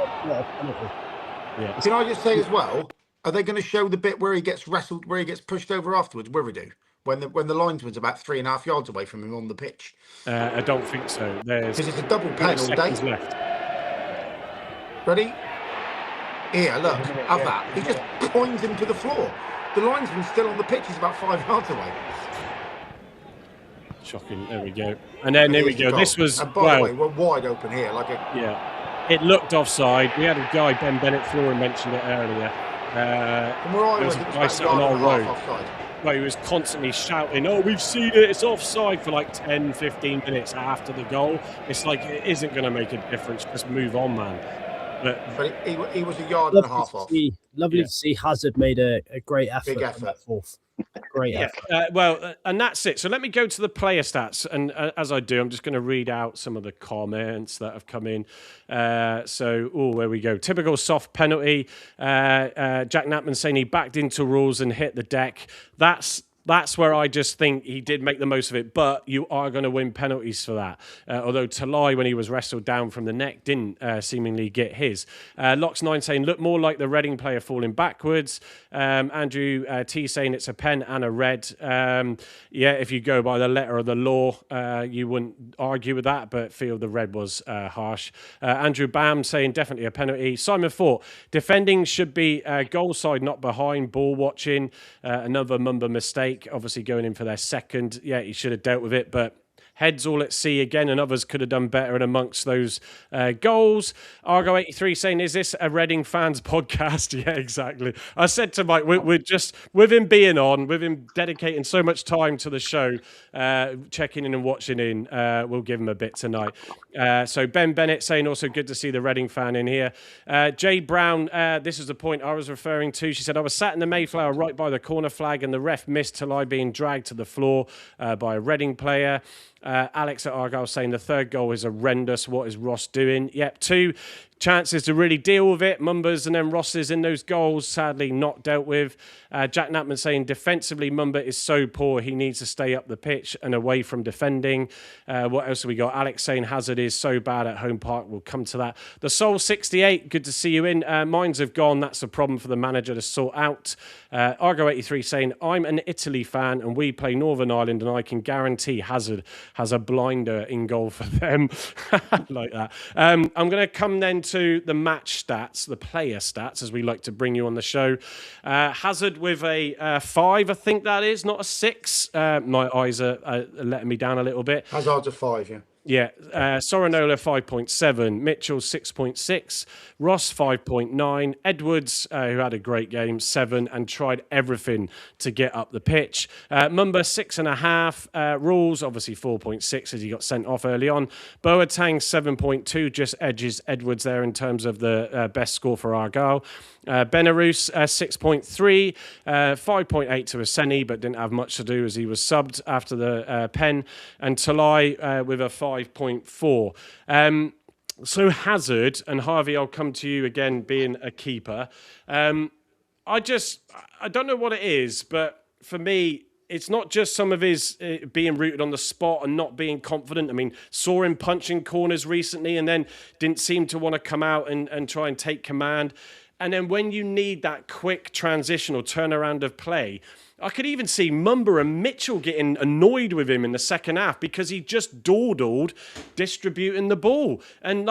Yeah. Can I just say as well, are they going to show the bit where he gets wrestled, where he gets pushed over afterwards? Wiridu, when the linesman's about 3.5 yards away from him on the pitch? I don't think so. Because it's a double pen all day. Left. Ready? Here, look, have that. He just points him to the floor. The linesman's still on the pitch. He's about 5 yards away. Shocking. There we go. And then there we go. This was. And by the way, we're wide open here. It looked offside. We had a guy, Ben Bennett Flora mentioned it earlier. From where I was, it was on our road. Offside. Well, he was constantly shouting, "Oh, we've seen it, it's offside," for like 10, 15 minutes after the goal. It's like, it isn't going to make a difference. Just move on, man. But he was a yard and a half off. Lovely to see Hazard made a great effort. Big effort. On that fourth. Great effort. And that's it. So let me go to the player stats. And as I do, I'm just going to read out some of the comments that have come in. Where we go. Typical soft penalty. Jack Knappman saying he backed into rules and hit the deck. That's where I just think he did make the most of it, but you are going to win penalties for that. Although Tolaj, when he was wrestled down from the neck, didn't seemingly get his. Locks9 saying, look more like the Reading player falling backwards. Andrew T saying it's a pen and a red. If you go by the letter of the law, you wouldn't argue with that, but feel the red was harsh. Andrew Bam saying definitely a penalty. Simon Fort, defending should be goal side, not behind, ball watching. Another Mumba mistake. Obviously going in for their second. Yeah, he should have dealt with it, but heads all at sea again, and others could have done better in amongst those goals. Argo83 saying, is this a Reading fans podcast? Yeah, exactly. I said to Mike, we're just, with him being on, with him dedicating so much time to the show, checking in and watching in, we'll give him a bit tonight. So Ben Bennett saying, also good to see the Reading fan in here. Jay Brown, this is the point I was referring to. She said, I was sat in the Mayflower right by the corner flag and the ref missed Tolaj being dragged to the floor by a Reading player. Alex at Argyle saying the third goal is horrendous. What is Ross doing? Yep, 2 chances to really deal with it. Mumba's and then Ross's in those goals, sadly not dealt with. Jack Knappman saying defensively Mumba is so poor he needs to stay up the pitch and away from defending. What else have we got? Alex saying Hazard is so bad at home park. We'll come to that. The Soul 68, good to see you in. Mines have gone. That's a problem for the manager to sort out. Argo 83 saying I'm an Italy fan and we play Northern Ireland and I can guarantee Hazard has a blinder in goal for them. Like that. I'm going to come then to the match stats, the player stats, as we like to bring you on the show. Hazard with a 5, I think that is, not a 6. My eyes are letting me down a little bit. Hazard's a 5, yeah. Yeah, Sorinola 5.7, Mitchell 6.6, Ross 5.9, Edwards, who had a great game, 7, and tried everything to get up the pitch. Mumba 6.5, Rules obviously 4.6 as he got sent off early on. Boateng 7.2, just edges Edwards there in terms of the best score for Argyle. Benarous 6.3, 5.8 to Aseni, but didn't have much to do as he was subbed after the pen, and Tolaj with a 5.4. So Hazard, and Harvey, I'll come to you again being a keeper. I don't know what it is, but for me, it's not just some of his being rooted on the spot and not being confident. I mean, saw him punching corners recently and then didn't seem to want to come out and try and take command. And then when you need that quick transition or turnaround of play, I could even see Mumba and Mitchell getting annoyed with him in the second half because he just dawdled distributing the ball. And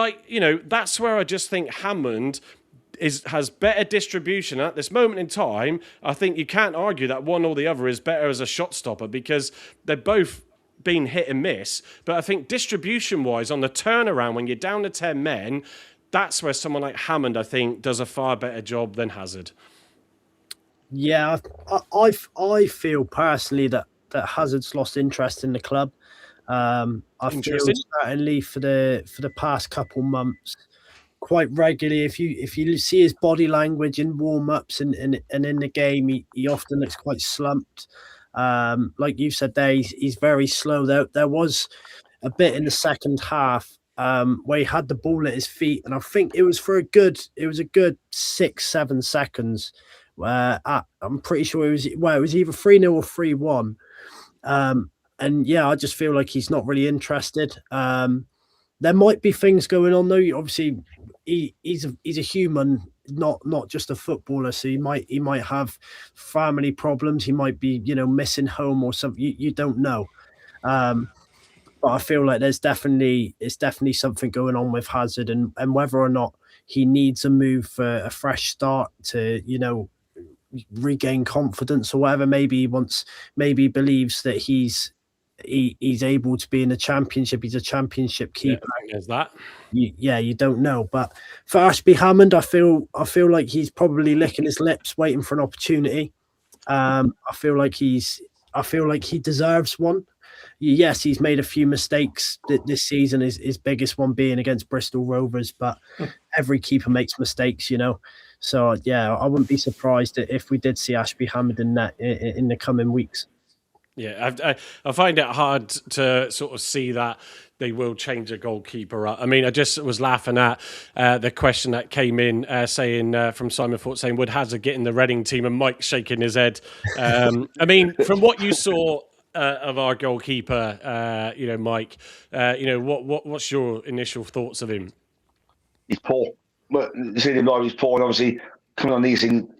that's where I just think Hammond has better distribution at this moment in time. I think you can't argue that one or the other is better as a shot stopper because they're both been hit and miss. But I think distribution-wise, on the turnaround, when you're down to 10 men, that's where someone like Hammond, I think, does a far better job than Hazard. Yeah, I feel personally that Hazard's lost interest in the club. I feel certainly for the past couple months, quite regularly, if you see his body language in warm-ups and in the game, he often looks quite slumped. Like you said there, he's very slow. There was a bit in the second half where he had the ball at his feet, and I think it was a good 6-7 seconds. I'm pretty sure it was either 3-0 or 3-1. And yeah, I just feel like he's not really interested. There might be things going on though. Obviously, he's a human, not just a footballer. So he might have family problems. He might be missing home or something. You don't know. But I feel like it's definitely something going on with Hazard, and whether or not he needs a move for a fresh start to regain confidence or whatever. Maybe he believes that he's able to be in the championship. He's a championship keeper. Yeah, there's that. You don't know. But for Ashby Hammond, I feel like he's probably licking his lips, waiting for an opportunity. I feel like he deserves one. Yes, he's made a few mistakes this season, his biggest one being against Bristol Rovers, but every keeper makes mistakes, So yeah, I wouldn't be surprised if we did see Ashby hammered in that in the coming weeks. Yeah, I find it hard to sort of see that they will change a goalkeeper up. I mean, I just was laughing at the question that came in saying from Simon Fort saying, would Hazard get in the Reading team? And Mike shaking his head. I mean, from what you saw of our goalkeeper, Mike, what's your initial thoughts of him? He's poor. But you see the guy he's poor, and obviously coming on these things,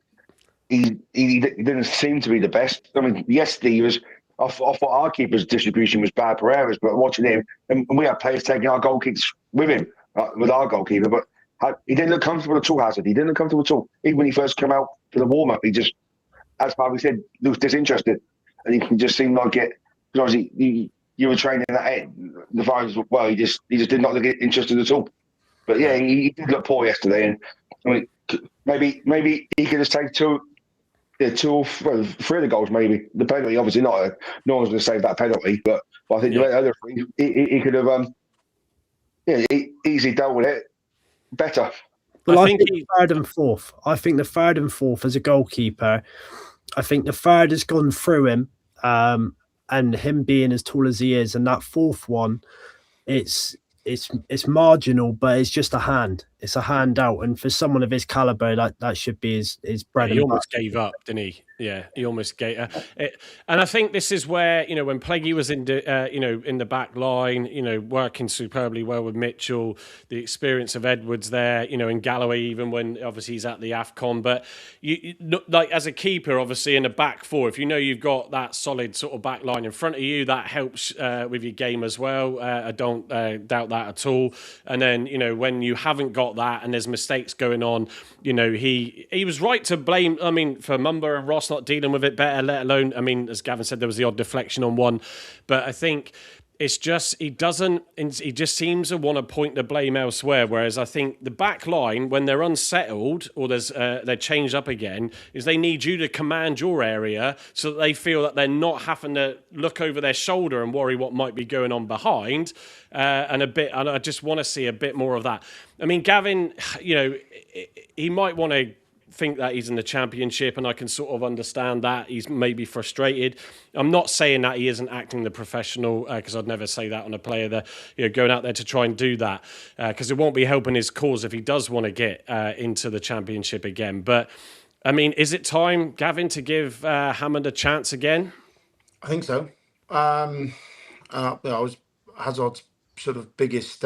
he didn't seem to be the best. I mean, yesterday he was. I thought our keeper's distribution was bad for errors, but watching him, and we had players taking our goal kicks with him, with our goalkeeper, but he didn't look comfortable at all, Hazard. He didn't look comfortable at all. Even when he first came out for the warm-up, he just, as Bobby said, looked disinterested. And he just seemed like it, because obviously you were training that end. The fires, well, he just did not look interested at all. But yeah, he did look poor yesterday. And I mean, maybe he could have taken three of the goals, maybe. The penalty, obviously not. No one's going to save that penalty, but I think the other three, he could have easily dealt with it better. Well, I think the third and fourth as a goalkeeper, I think the third has gone through him, and him being as tall as he is, and that fourth one, it's marginal, but it's just a hand. It's a hand out, and for someone of his caliber, that should be his bread. He almost gave up, didn't he? Yeah, he almost gave it. And I think this is where, when Plaguey was in the back line, working superbly well with Mitchell, the experience of Edwards there, and Galloway, even when obviously he's at the AFCON. But you like as a keeper, obviously in a back four, if you've got that solid sort of back line in front of you, that helps with your game as well. I don't doubt that at all. And then when you haven't got that and there's mistakes going on, he was right to blame. I mean, for Mumba and Ross not dealing with it better, let alone, I mean, as Gavin said, there was the odd deflection on one, but I think it's just he just seems to want to point the blame elsewhere. Whereas I think the back line, when they're unsettled or they're changed up again, is they need you to command your area so that they feel that they're not having to look over their shoulder and worry what might be going on behind. And I just want to see a bit more of that. I mean, Gavin, he might want to think that he's in the Championship, and I can sort of understand that. He's maybe frustrated. I'm not saying that he isn't acting the professional, because I'd never say that on a player that going out there to try and do that, because it won't be helping his cause if he does want to get into the Championship again. But I mean, is it time, Gavin, to give Hammond a chance again? I think so. I was Hazard's sort of biggest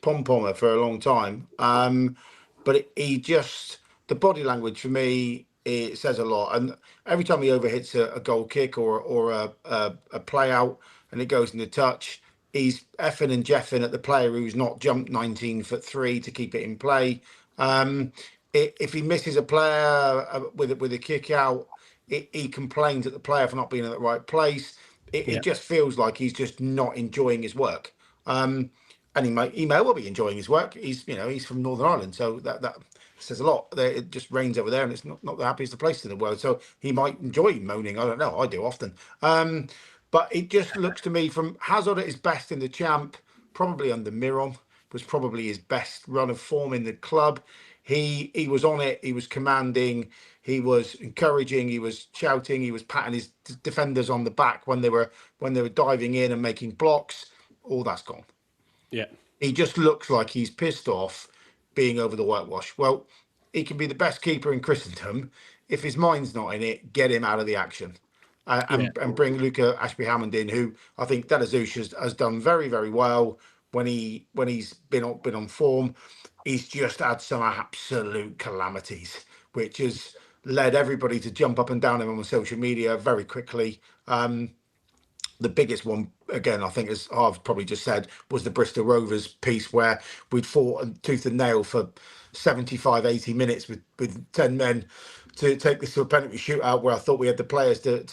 pom-pommer for a long time, but he just. The body language for me, it says a lot. And every time he overhits a goal kick or a play out and it goes into touch, he's effing and jeffing at the player who's not jumped 19'3" to keep it in play. If he misses a player with a kick out, he complains at the player for not being in the right place. It just feels like he's just not enjoying his work. And he may well be enjoying his work. He's from Northern Ireland, so that says a lot. It just rains over there, and it's not the happiest place in the world. So he might enjoy moaning. I don't know. I do often. But it just looks to me from Hazard at his best in the Champ, probably under Miron, was probably his best run of form in the club. He was on it. He was commanding. He was encouraging. He was shouting. He was patting his defenders on the back when they were diving in and making blocks. All that's gone. Yeah. He just looks like he's pissed off being over the whitewash. Well, he can be the best keeper in Christendom. If his mind's not in it, get him out of the action. And bring Luca Ashby-Hammond in, who I think Delazouche has done very, very well when he's been on form. He's just had some absolute calamities, which has led everybody to jump up and down him on social media very quickly. The biggest one, again, I think, as I've probably just said, was the Bristol Rovers piece where we'd fought tooth and nail for 75, 80 minutes with 10 men to take this to a penalty shootout where I thought we had the players to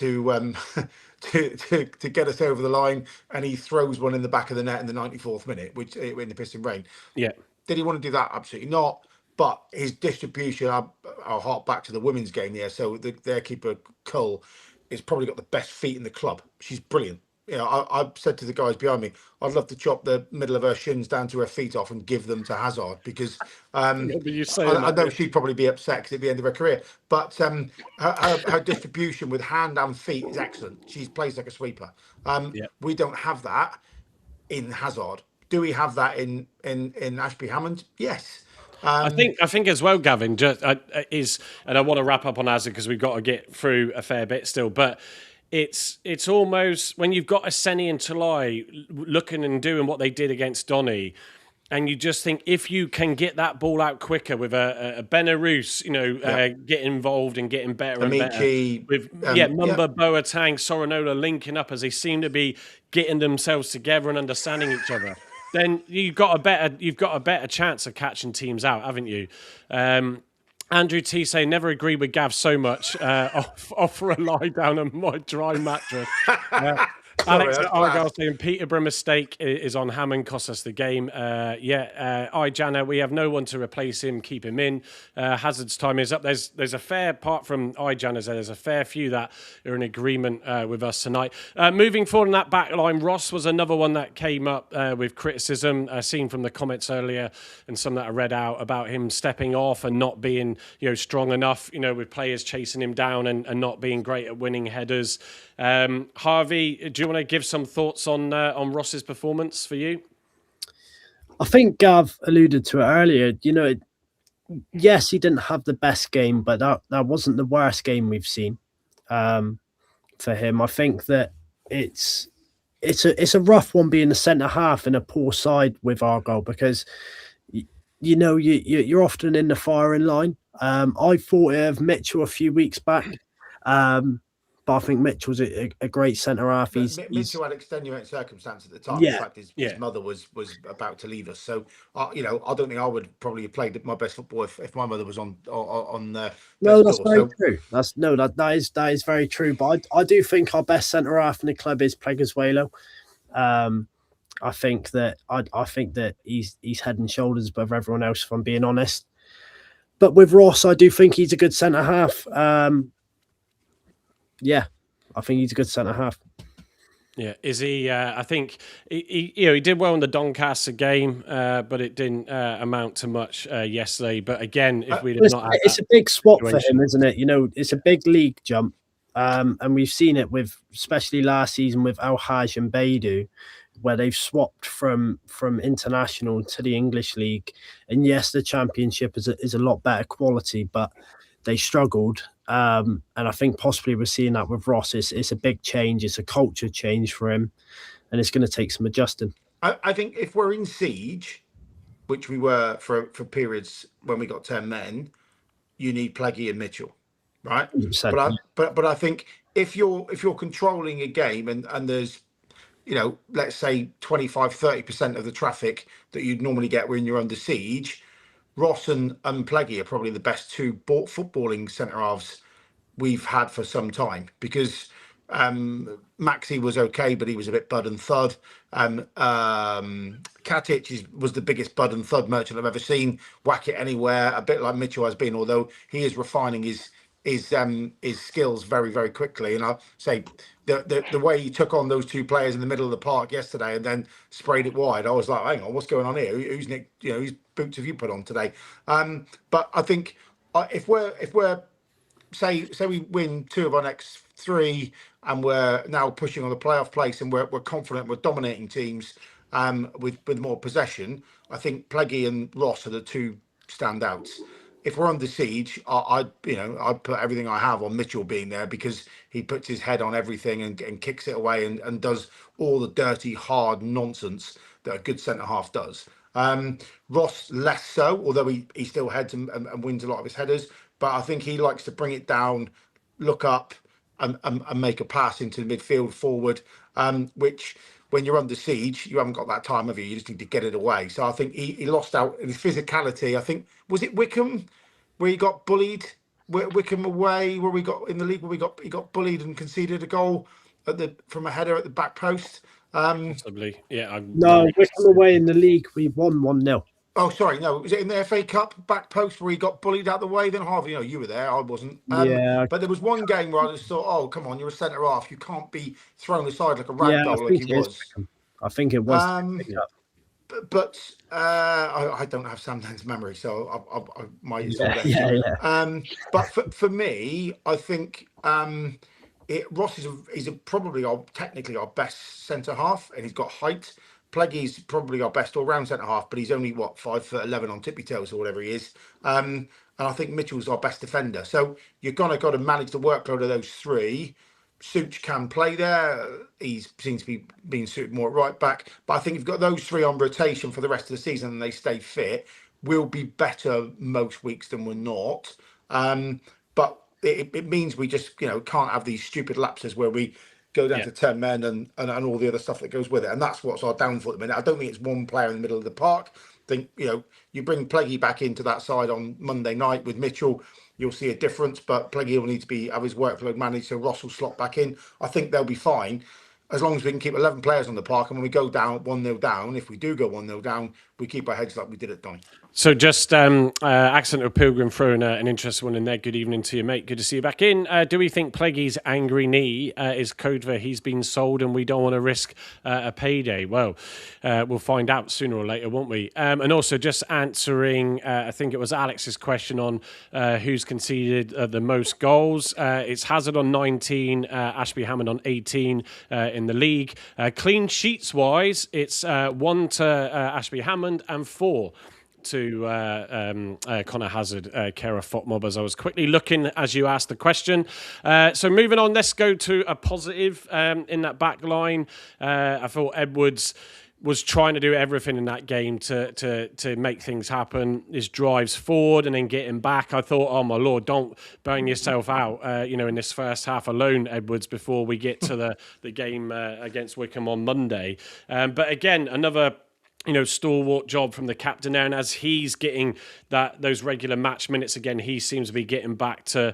get us over the line, and he throws one in the back of the net in the 94th minute, which in the pissing rain. Yeah. Did he want to do that? Absolutely not. But his distribution, I'll hark back to the women's game here. So their keeper, Cull, has probably got the best feet in the club. She's brilliant. I've said to the guys behind me, I'd love to chop the middle of her shins down to her feet off and give them to Hazard because I know she'd probably be upset because at the end of her career. But her distribution with hand and feet is excellent. She plays like a sweeper. We don't have that in Hazard. Do we have that in Ashby Hammond? Yes. I think as well, Gavin, and I want to wrap up on Hazard because we've got to get through a fair bit still, but it's almost when you've got a Senny and Tolaj looking and doing what they did against Donny, and you just think if you can get that ball out quicker with a Benarous, getting involved and getting better Ameachi, and better with Mumba, Boateng, Sorinola linking up as they seem to be getting themselves together and understanding each other, then you've got a better chance of catching teams out, haven't you? Andrew T saying, never agree with Gav so much. Offer a lie down on my dry mattress. Alex at Argyle saying Peterborough mistake is on Hammond, cost us the game. Jana, we have no one to replace him, keep him in. Hazard's time is up. There's a fair, apart from Jana, there's a fair few that are in agreement with us tonight. Moving forward on that back line, Ross was another one that came up with criticism, seen from the comments earlier and some that I read out about him stepping off and not being strong enough, with players chasing him down and not being great at winning headers. Harvey, do you want to give some thoughts on Ross's performance for you? I think Gav alluded to it earlier. Yes, he didn't have the best game, but that wasn't the worst game we've seen for him. I think that it's a rough one being the centre half in a poor side with Argyle because you're often in the firing line. I thought of Mitchell a few weeks back. But I think Mitchell's a great centre half. Mitchell had extenuating circumstances at the time. In fact, his mother was about to leave us. So, I don't think I would probably have played my best football if my mother was on. No, that's very true. That is very true. But I do think our best centre half in the club is Pleguezuelo. I think that he's head and shoulders above everyone else, if I'm being honest. But with Ross, I do think he's a good centre half. Yeah, I think he's a good centre half. Yeah, is he? I think he did well in the Doncaster game, but it didn't amount to much yesterday. But again, if we'd have not had it's a big swap for him, isn't it? It's a big league jump, and we've seen it especially last season with Al-Haj and Beidou, where they've swapped from international to the English league. And yes, the Championship is a lot better quality, but they struggled. And I think possibly we're seeing that with Ross. It's a big change. It's a culture change for him, and it's going to take some adjusting. I think if we're in siege, which we were for periods when we got 10 men, you need Plaggy and Mitchell, right? But I think if you're controlling a game and there's let's say 25-30% of the traffic that you'd normally get when you're under siege, Ross and Plaggy are probably the best two footballing centre halves we've had for some time, because Maxi was okay, but he was a bit bud and thud. Katic was the biggest bud and thud merchant I've ever seen. Whack it anywhere, a bit like Mitchell has been, although he is refining his skills very, very quickly. And I'll say the way he took on those two players in the middle of the park yesterday and then sprayed it wide, I was like, hang on, what's going on here? Who's Nick? Whose boots have you put on today? But I think if we're say we win 2 of our next 3 and we're now pushing on the playoff place and we're confident we're dominating teams with more possession, I think Plaggy and Ross are the 2 standouts. If we're under siege, I'd put everything I have on Mitchell being there, because he puts his head on everything and kicks it away and does all the dirty, hard nonsense that a good centre half does. Ross less so, although he still heads and wins a lot of his headers. But I think he likes to bring it down, look up, and make a pass into the midfield forward, which when you're under siege, you haven't got that time, have you? You just need to get it away. So I think he lost out in his physicality. I think, was it Wickham where he got bullied? Wickham away, where we got in the league, where he got bullied and conceded a goal from a header at the back post. Possibly, yeah. No, Wickham away in the league, we won 1-0. Oh, sorry, no, was it in the FA Cup back post where he got bullied out the way? Then Harvey, you were there, I wasn't. Yeah, But there was one game where I just thought, oh, come on, you're a centre half, you can't be thrown aside like a rag yeah, I doll like think he it is. was. I think it was. But I don't have Sam Dan's memory, so I might it's all there. Yeah. But for me, I think Ross is probably technically our best centre half, and he's got height. Pleggy's probably our best all-round centre half, but he's only 5'11" on tippy toes or whatever he is. And I think Mitchell's our best defender. So you're got to manage the workload of those three. Such can play there. He seems to be being suited more at right back. But I think if you've got those three on rotation for the rest of the season and they stay fit, we'll be better most weeks than we're not. But it means we just can't have these stupid lapses where we go down to 10 men and all the other stuff that goes with it. And that's what's our downfall at the minute. I don't think it's one player in the middle of the park. I think, you bring Pleggy back into that side on Monday night with Mitchell, you'll see a difference, but Pleggy will need to have his workload managed, so Ross will slot back in. I think they'll be fine as long as we can keep 11 players on the park. And when we go down 1-0 down, if we do go 1-0 down, we keep our heads like we did at Donny. So just Accidental Pilgrim throwing an interesting one in there. Good evening to you, mate. Good to see you back in. Do we think Pleggy's angry knee is code for he's been sold and we don't want to risk a payday? Well, we'll find out sooner or later, won't we? And also just answering, I think it was Alex's question on who's conceded the most goals. It's Hazard on 19, Ashby Hammond on 18 in the league. Clean sheets wise, it's 1 to Ashby Hammond and 4 to Connor Hazard, care of Fotmob, as I was quickly looking as you asked the question. So moving on, let's go to a positive in that back line. I thought Edwards was trying to do everything in that game to make things happen. His drives forward and then getting back. I thought, oh my Lord, don't burn yourself out, in this first half alone, Edwards, before we get to the game against Wycombe on Monday. But again, another stalwart job from the captain there, and as he's getting those regular match minutes again, he seems to be getting back to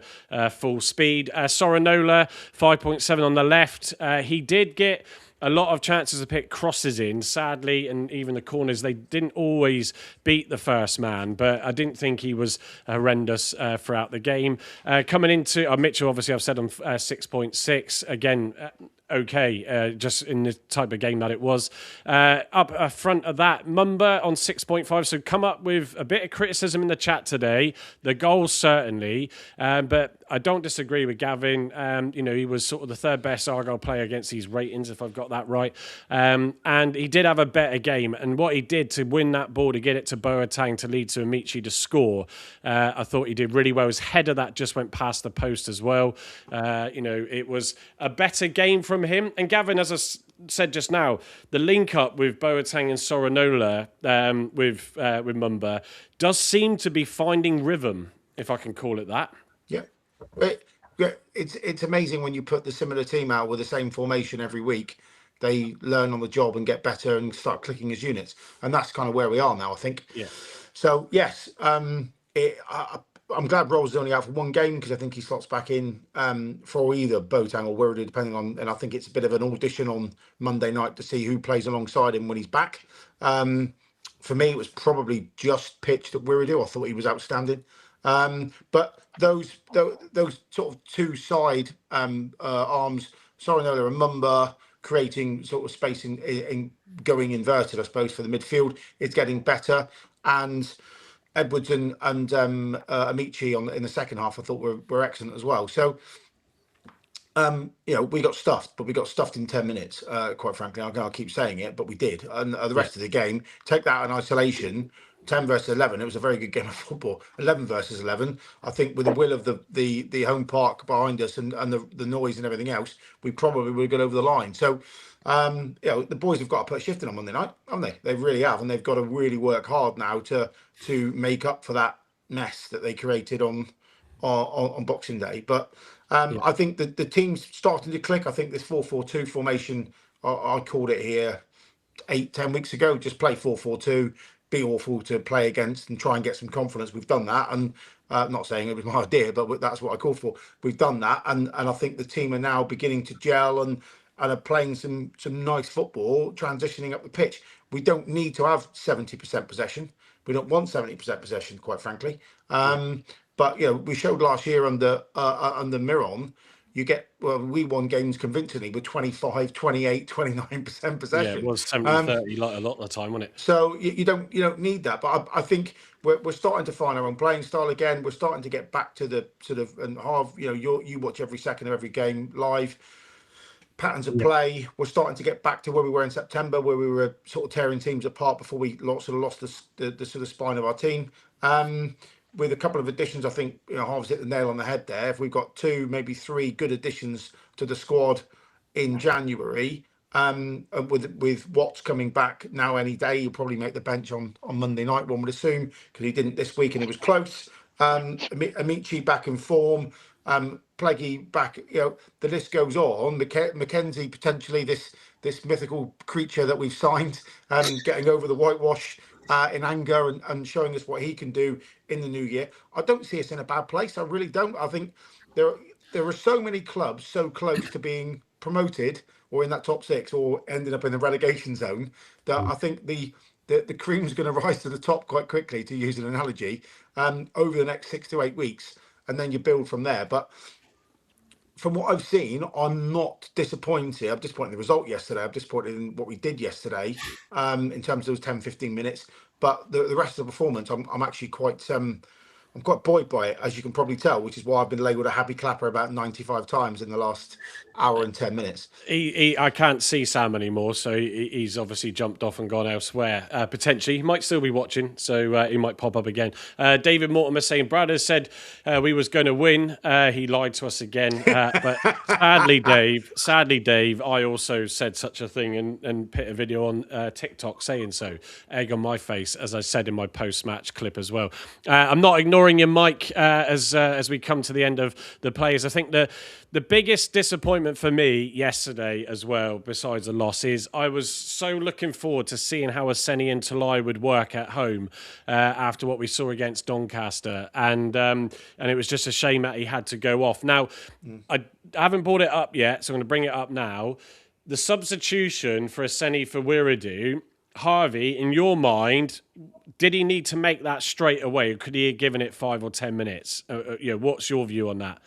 full speed. Sorinola, 5.7 on the left. He did get a lot of chances to pick crosses in, sadly, and even the corners, they didn't always beat the first man, but I didn't think he was horrendous throughout the game. Coming into Mitchell, obviously I've said on 6.6, again, okay, just in the type of game that it was. Up front of that, Mumba on 6.5, so come up with a bit of criticism in the chat today. The goals, certainly, but I don't disagree with Gavin. He was sort of the third best Argyle player against these ratings, if I've got that right. And he did have a better game, and what he did to win that ball, to get it to Boateng, to lead to Ameachi to score, I thought he did really well. His header that just went past the post as well. It was a better game from him. And Gavin, as I said just now, the link up with Boateng and Sorinola with Mumba does seem to be finding rhythm, if I can call it that. Yeah. It's amazing when you put the similar team out with the same formation every week. They learn on the job and get better and start clicking as units. And that's kind of where we are now, I think. Yeah. So, yes, I'm glad Rolls is only out for one game, because I think he slots back in for either Boateng or Wirrady, depending on, and I think it's a bit of an audition on Monday night to see who plays alongside him when he's back. For me, it was probably just pitched at Wirrady. I thought he was outstanding. But those sort of two side arms, Sorinola and Mumba, creating sort of space in going inverted, I suppose, for the midfield, is getting better. And Edwards and Ameachi in the second half, I thought were excellent as well. So, we got stuffed, but we got stuffed in 10 minutes, quite frankly. I'll keep saying it, but we did. And the rest of the game, take that in isolation, 10 versus 11, it was a very good game of football. 11 versus 11, I think with the will of the home park behind us and the noise and everything else, we probably would get over the line. So, the boys have got to put a shift in on Monday night, haven't they? They really have, and they've got to really work hard now to make up for that mess that they created on Boxing Day. But I think that the team's starting to click. I think this 4-4-2 formation, I called it here 8-10 weeks ago. Just play 4-4-2, be awful to play against, and try and get some confidence. We've done that, and not saying it was my idea, but that's what I called for. We've done that, and I think the team are now beginning to gel and are playing some nice football, transitioning up the pitch. We don't need to have 70% possession. We don't want 70% possession, quite frankly. But we showed last year under Miron, we won games convincingly with 25, 28, 29% possession. Yeah, it was 70-30 like a lot of the time, wasn't it? So you don't need that. But I think we're starting to find our own playing style again. We're starting to get back to the sort of, and Harv, you watch every second of every game live. Patterns of play. We're starting to get back to where we were in September, where we were sort of tearing teams apart before we lost the sort of spine of our team. With a couple of additions, I think Harv's hit the nail on the head there. If we've got 2, maybe 3 good additions to the squad in January, and with Watts coming back now any day, he'll probably make the bench on Monday night, one would assume, because he didn't this week and it was close. Ameachi back in form. Pleggy back, the list goes on. Mackenzie potentially this mythical creature that we've signed, getting over the whitewash in anger and showing us what he can do in the new year. I don't see us in a bad place. I really don't. I think there are so many clubs so close to being promoted or in that top 6 or ending up in the relegation zone that I think the cream's going to rise to the top quite quickly, to use an analogy, over the next 6 to 8 weeks. And then you build from there. But from what I've seen, I'm not disappointed. I'm disappointed in the result yesterday. I'm disappointed in what we did yesterday, in terms of those 10, 15 minutes. But the rest of the performance, I'm actually quite buoyed by it, as you can probably tell, which is why I've been labelled a happy clapper about 95 times in the last hour and 10 minutes. I can't see Sam anymore, so he's obviously jumped off and gone elsewhere. Potentially, he might still be watching, so he might pop up again. David Mortimer saying Brad has said we was going to win. He lied to us again, but sadly, Dave, I also said such a thing and put a video on TikTok saying so. Egg on my face, as I said in my post-match clip as well. I'm not ignoring your mic as we come to the end of the players. I think the biggest disappointment for me yesterday as well, besides the loss, is I was so looking forward to seeing how Ameachi and Tolaj would work at home after what we saw against Doncaster, and it was just a shame that he had to go off. Now, I haven't brought it up yet, so I'm going to bring it up now. The substitution for Ameachi for Wiradou, Harvey, in your mind, did he need to make that straight away, or could he have given it 5 or 10 minutes? What's your view on that?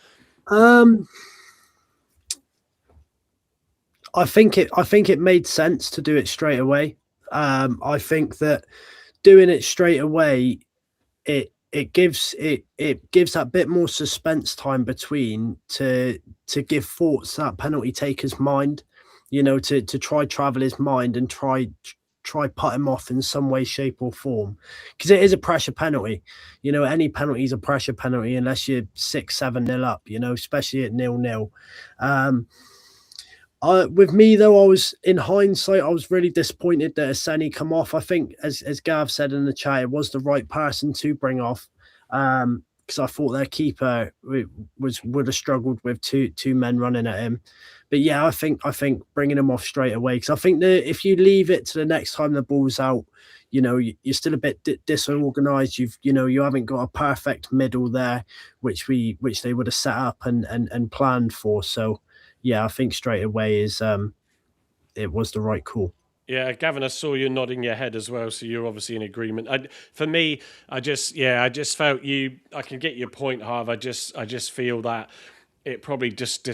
I think it made sense to do it straight away. I think that doing it straight away, it gives that bit more suspense time between to give thoughts that penalty taker's mind, to try travel his mind and try put him off in some way, shape or form, because it is a pressure penalty. Any penalty is a pressure penalty unless you're 6-7-0 up, especially at 0-0. With me though, I was, in hindsight, I was really disappointed that Ameachi come off. I think, as Gav said in the chat, it was the right person to bring off, because I thought their keeper would have struggled with two men running at him. But yeah, I think bringing him off straight away, because I think that if you leave it to the next time the ball's out, you're still a bit disorganized. You haven't got a perfect middle there, which they would have set up and planned for. So yeah, I think straight away it was the right call. Yeah, Gavin, I saw you nodding your head as well, so you're obviously in agreement. For me, I just felt I can get your point, Harv. I just feel that it probably just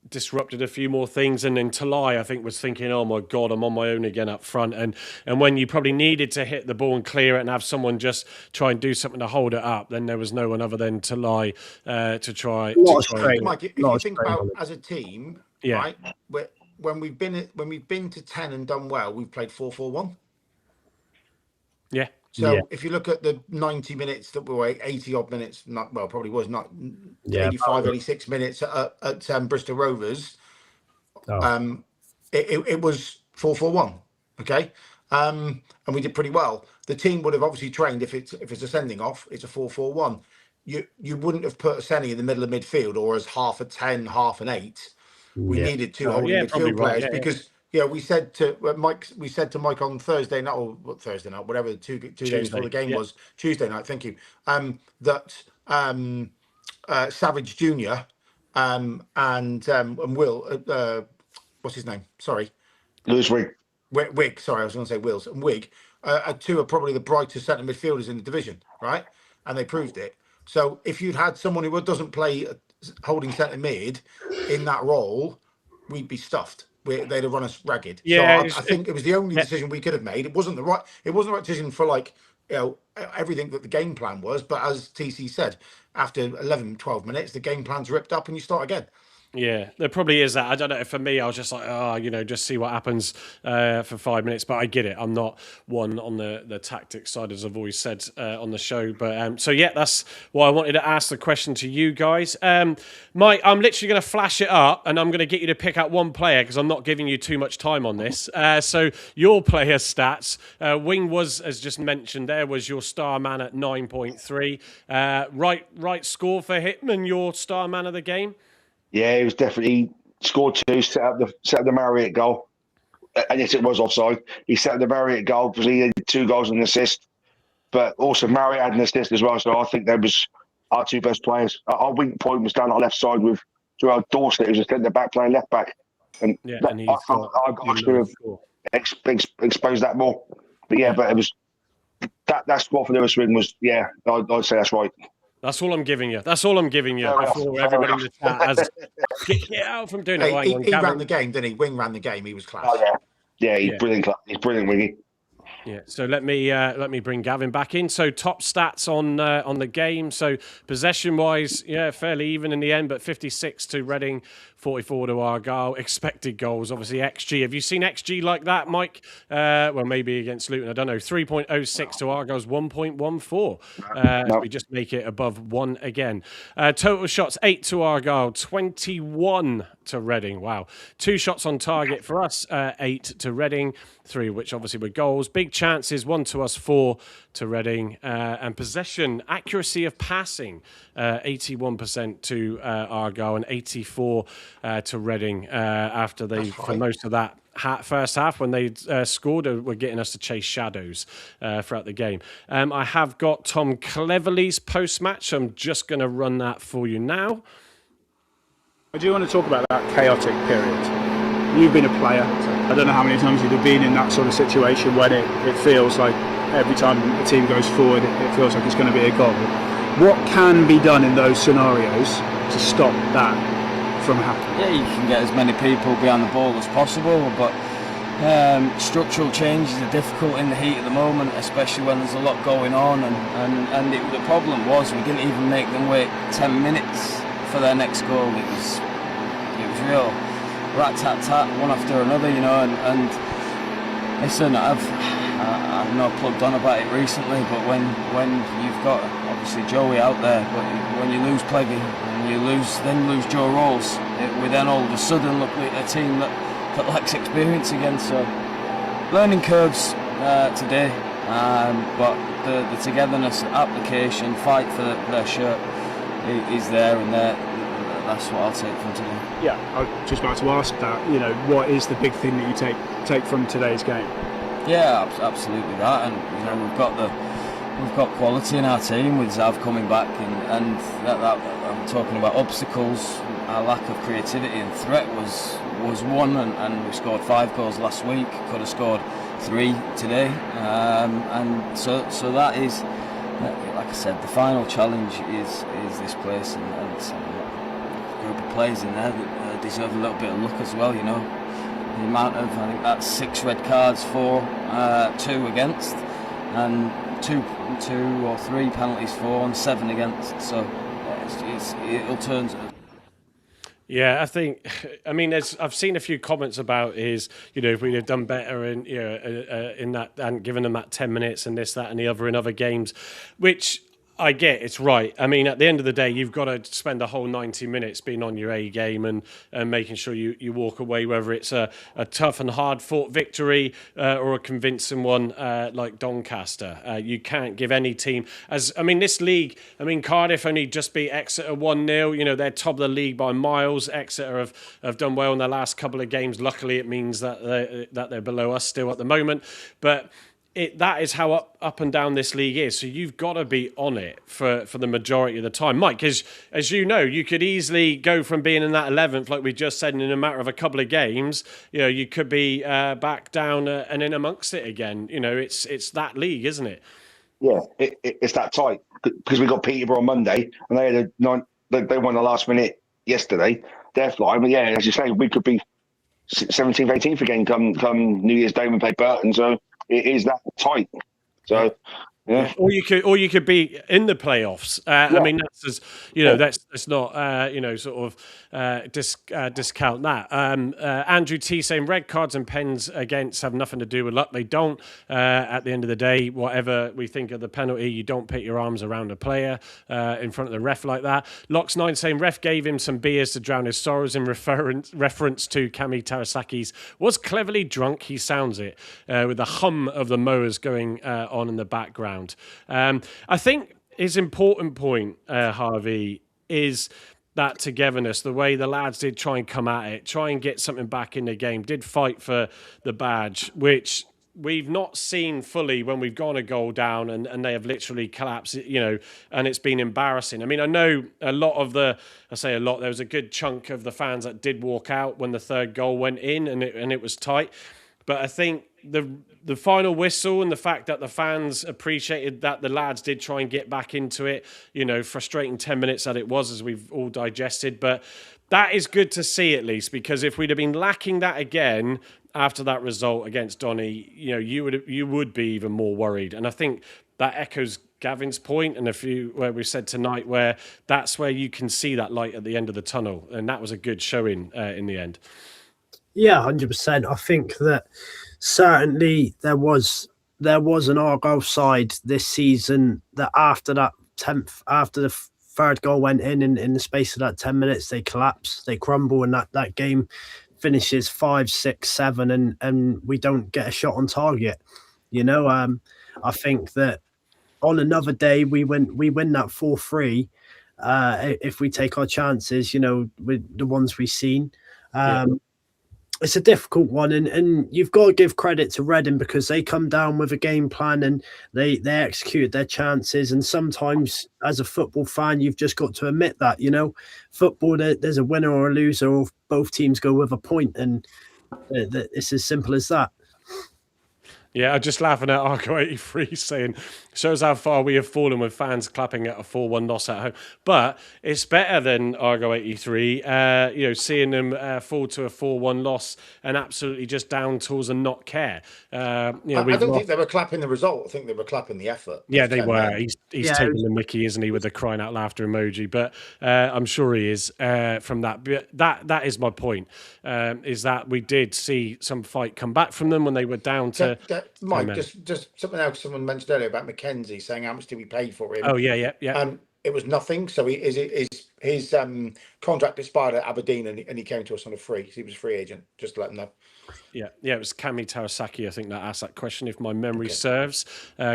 disrupted a few more things, and then Tolaj, I think, was thinking, oh my God, I'm on my own again up front, and when you probably needed to hit the ball and clear it and have someone just try and do something to hold it up, then there was no one other than Tolaj to try. Mike, if you think about as a team, right, when we've been to 10 and done well, we've played 4-4-1. Yeah. So if you look at the 90 minutes that were 80 odd minutes, probably was not 85, 86 minutes at Bristol Rovers, it was 4-4-1. Okay. And we did pretty well. The team would have obviously trained if it's a sending off, it's a 4-4-1. You wouldn't have put Ameachi in the middle of midfield or as half a 10, half an 8. We needed two holding midfield players because we said to Mike on Thursday night, or Thursday night, whatever the two days before the game was, Tuesday night, thank you, that Savage Jr. And Will, what's his name? Sorry. Lewis Wigg. Wigg, sorry, I was going to say Wills and Wigg two are probably the brightest centre midfielders in the division, right? And they proved it. So if you'd had someone who doesn't play holding centre mid in that role, we'd be stuffed. They'd have run us ragged. Yeah, so I think it was the only decision we could have made. It wasn't the right decision for, like, everything that the game plan was. But as TC said, after 11, 12 minutes, the game plan's ripped up and you start again. Yeah, there probably is that. I don't know. For me, I was just like, just see what happens for 5 minutes. But I get it. I'm not one on the tactics side, as I've always said on the show. But so yeah, that's why I wanted to ask the question to you guys. Mike, I'm literally going to flash it up, and I'm going to get you to pick out one player because I'm not giving you too much time on this. So your player stats, Wing was, as just mentioned, there was your star man at 9.3. Right score for Hitman, your star man of the game. Yeah, he was definitely scored 2, set up the Marriott goal. And yes, it was offside. He set up the Marriott goal because he had 2 goals and an assist. But also Marriott had an assist as well. So I think that was our 2 best players. Our weak point was down our left side with Gerald Dorset, who was a centre-back playing left-back. And I got to expose that more. But yeah, but it was that squad for Lewis Wing was, yeah, I'd say that's right. That's all I'm giving you. Before everybody in the chat has get out from doing it. He ran the game, didn't he? Wing ran the game. He was class. Oh yeah, he's brilliant. He's brilliant, Wingy. Yeah. So let me bring Gavin back in. So top stats on the game. So possession wise, yeah, fairly even in the end, but 56 to Reading, 44 to Argyle. Expected goals, obviously XG. Have you seen XG like that, Mike? Well, maybe against Luton, I don't know. 3.06 to Argyle's 1.14. No. We just make it above 1 again. Total shots 8 to Argyle, 21 to Reading. Wow. 2 shots on target for us, 8 to Reading, 3 which obviously were goals. Big chances, 1 to us, 4 to Reading. And possession, accuracy of passing, 81% to Argyle and 84 to Reading after they, for most of that first half when they scored, were getting us to chase shadows throughout the game. I have got Tom Cleverley's post-match. I'm just going to run that for you now. I do want to talk about that chaotic period. You've been a player. I don't know how many times you've been in that sort of situation when it feels like every time a team goes forward, it feels like it's going to be a goal. What can be done in those scenarios to stop that from happening? Yeah, you can get as many people behind the ball as possible, but structural changes are difficult in the heat of the moment, especially when there's a lot going on. And the problem was we didn't even make them wait 10 minutes for their next goal. It was real rat-tat-tat, one after another, and listen, I've not plugged on about it recently, but when you've got obviously Joey out there, but when you lose Pleggy and you lose Joe Rolls, we then all of a sudden look like a team that lacks experience again. So learning curves today, but the togetherness, application, fight for their shirt is there, and that's what I'll take from today. Yeah, I was just about to ask that. What is the big thing that you take from today's game? Yeah, absolutely that, and we've got quality in our team with Zav coming back, and that I'm talking about obstacles. Our lack of creativity and threat was one, and we scored 5 goals last week. Could have scored 3 today, and so that is, like I said, the final challenge is this place, and a group of players in there that deserve a little bit of luck as well. The amount of, I think that's 6 red cards for, 2 against, and 2 or 3 penalties for, and 7 against. So it'll turn. Yeah, I mean, I've seen a few comments about if we'd have done better in that and given them that 10 minutes and this, that, and the other in other games, which I get, it's right. I mean, at the end of the day, you've got to spend the whole 90 minutes being on your A game and making sure you walk away, whether it's a tough and hard-fought victory or a convincing one like Doncaster. You can't give any team... this league, Cardiff only just beat Exeter 1-0. They're top of the league by miles. Exeter have done well in their last couple of games. Luckily, it means that they're below us still at the moment. But that is how up and down this league is. So you've got to be on it for the majority of the time. Mike, as you know, you could easily go from being in that 11th, like we just said, in a matter of a couple of games, you could be back down and in amongst it again. It's that league, isn't it? Yeah, it's that tight because we got Peterborough on Monday and they had they won the last minute yesterday. They're flying, but yeah, as you say, we could be 17th, 18th again come New Year's Day when we play Burton. So it is that tight. So yeah. Or you could be in the playoffs. I mean, that's that's not sort of discount that. Andrew T saying red cards and pens against have nothing to do with luck. They don't. At the end of the day, whatever we think of the penalty, you don't put your arms around a player in front of the ref like that. Locks 9 saying ref gave him some beers to drown his sorrows in reference to Kami Tarasaki's was cleverly drunk. He sounds it with the hum of the mowers going on in the background. I think his important point, Harvey, is that togetherness, the way the lads did try and come at it, try and get something back in the game, did fight for the badge, which we've not seen fully when we've gone a goal down and they have literally collapsed, and it's been embarrassing. I mean, I know a lot of there was a good chunk of the fans that did walk out when the third goal went in and it was tight. But I think the final whistle and the fact that the fans appreciated that the lads did try and get back into it, frustrating 10 minutes that it was, as we've all digested. But that is good to see at least, because if we'd have been lacking that again after that result against Donny, you would be even more worried. And I think that echoes Gavin's point and a few where we said tonight, where that's where you can see that light at the end of the tunnel. And that was a good showing in the end. Yeah, 100%. I think that certainly there was an Argyle side this season that after the third goal went in the space of that 10 minutes, they collapse, they crumble, and that game finishes 5-6-7 and we don't get a shot on target. I think that on another day we win that 4-3 if we take our chances, with the ones we've seen. It's a difficult one, and you've got to give credit to Reading because they come down with a game plan and they executed their chances. And sometimes, as a football fan, you've just got to admit that, football, there's a winner or a loser, or both teams go with a point, and it's as simple as that. Yeah, I'm just laughing at Argo 83 saying, shows how far we have fallen with fans clapping at a 4-1 loss at home. But it's better than Argo 83, seeing them fall to a 4-1 loss and absolutely just down tools and not care. I don't think they were clapping the result. I think they were clapping the effort. Yeah, they were. He's taking the mickey, isn't he, with the crying out laughter emoji. But I'm sure he is from that. But that is my point, is that we did see some fight come back from them when they were down to... Mike, just something else someone mentioned earlier about Mackenzie saying how much did we pay for him? Oh yeah. It was nothing. So his contract expired at Aberdeen and he came to us on a free. So he was a free agent. Just to let them know. Yeah, it was Kami Tarasaki, I think, that asked that question, if my memory serves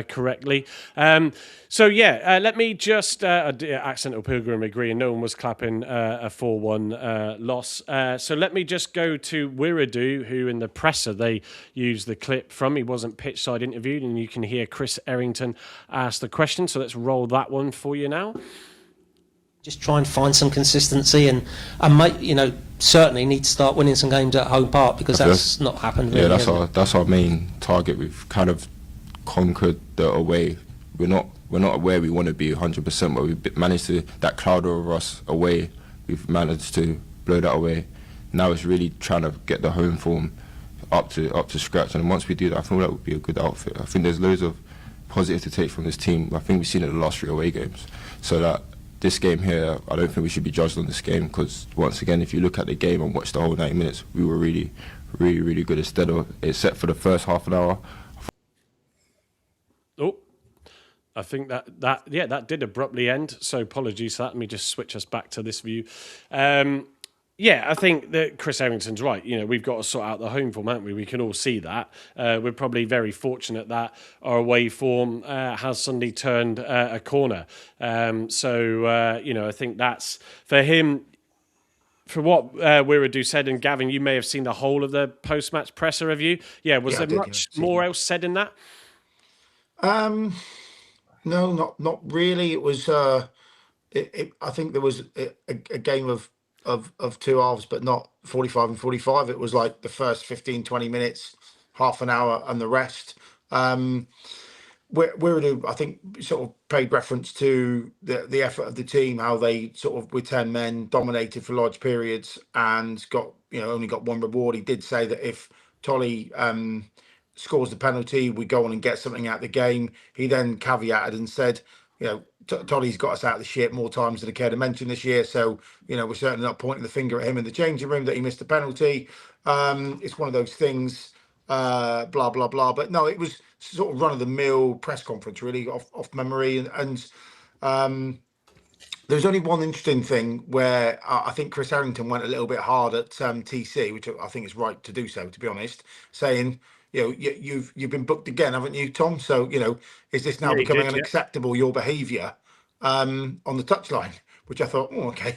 correctly. Let me just accidental pilgrim agree, and no one was clapping a 4-1 loss. So let me just go to Wiradoo, who in the presser they used the clip from. He wasn't pitch side interviewed, and you can hear Chris Errington ask the question. So let's roll that one for you now. Just try and find some consistency and certainly need to start winning some games at home park, because that's not happened really. Yeah, that's our main target. We've kind of conquered the away. We're not where we want to be 100%, but we've managed to, that cloud over us away, we've managed to blow that away. Now it's really trying to get the home form up to scratch, and once we do that, I think that would be a good outfit. I think there's loads of positive to take from this team. I think we've seen it in the last 3 away games, so that this game here, I don't think we should be judged on this game, because once again, if you look at the game and watch the whole 90 minutes, we were really, really, really good. Instead of, except for the first half an hour. Oh, I think that did abruptly end. So apologies for that. Let me just switch us back to this view. I think that Chris Errington's right. We've got to sort out the home form, haven't we? We can all see that. We're probably very fortunate that our away form has suddenly turned a corner. I think that's for him. For what Wiradoo said, and Gavin, you may have seen the whole of the post-match presser review. Yeah, was there much more else said in that? No, not really. It was. I think there was a game of two halves, but not 45 and 45. It was like the first 15, 20 minutes, half an hour, and the rest. I think, sort of paid reference to the effort of the team, how they sort of with 10 men dominated for large periods and got only got one reward. He did say that if Tolly scores the penalty, we go on and get something out of the game. He then caveated and said, Tolly's got us out of the shit more times than I care to mention this year. So, we're certainly not pointing the finger at him in the changing room that he missed the penalty. It's one of those things, blah, blah, blah. But no, it was sort of run of the mill press conference, really, off memory. And there's only one interesting thing where I think Chris Harrington went a little bit hard at TC, which I think is right to do so, to be honest, saying, you've been booked again, haven't you, Tom? So, is this now becoming unacceptable, your behaviour on the touchline? Which I thought, oh, okay,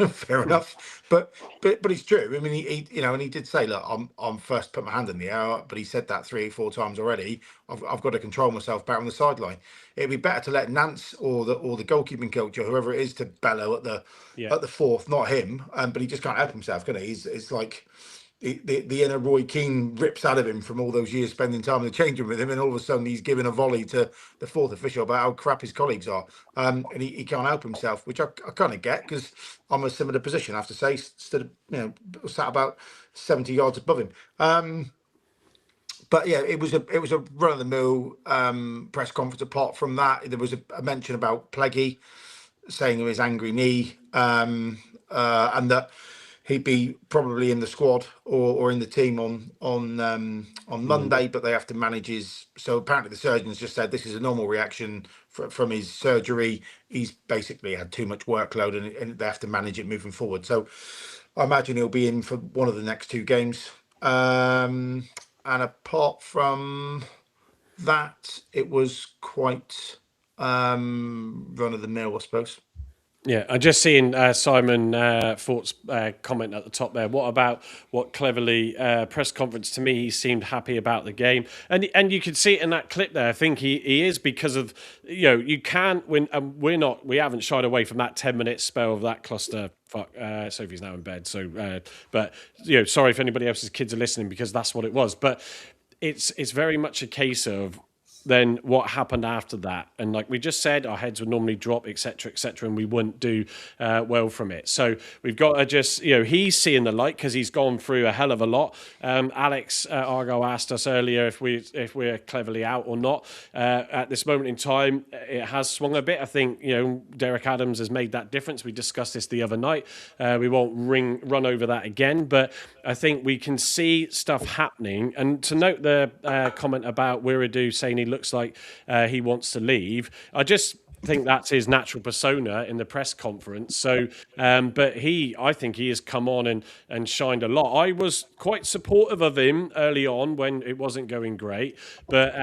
fair enough. But it's true. I mean, he and he did say, look, I'm first put my hand in the air, but he said that 3 or 4 times already. I've got to control myself better on the sideline. It'd be better to let Nance or the goalkeeping coach or whoever it is to bellow at the fourth, not him. But he just can't help himself, can he? It's like the inner Roy Keane rips out of him from all those years spending time in the changing room with him, and all of a sudden he's giving a volley to the fourth official about how crap his colleagues are, and he can't help himself, which I kind of get, because I'm a similar position, I have to say, sat about 70 yards above him. But yeah, it was a run of the mill press conference. Apart from that, there was a mention about Pleggy saying of his angry knee, and that he'd be probably in the squad or in the team on Monday, but they have to manage his. So apparently the surgeons just said this is a normal reaction from his surgery. He's basically had too much workload, and they have to manage it moving forward. So I imagine he'll be in for one of the next 2 games. And apart from that, it was quite run of the mill, I suppose. Yeah, I'm just seeing Simon Fort's comment at the top there. What about what Cleverly press conference? To me, he seemed happy about the game, and you could see it in that clip there. I think he is, because of you can't win, and we haven't shied away from that 10-minute spell of that cluster. Fuck, Sophie's now in bed. So, but sorry if anybody else's kids are listening, because that's what it was. But it's very much a case of then what happened after that. And like we just said, our heads would normally drop, etc., and we wouldn't do well from it. So we've got to just, he's seeing the light because he's gone through a hell of a lot. Alex Argyle asked us earlier if we're cleverly out or not. At this moment in time, it has swung a bit. I think, Derek Adams has made that difference. We discussed this the other night. We won't run over that again, but I think we can see stuff happening. And to note the comment about Wiradou saying he looks like he wants to leave, I just think that's his natural persona in the press conference. So, but I think he has come on and shined a lot. I was quite supportive of him early on when it wasn't going great, but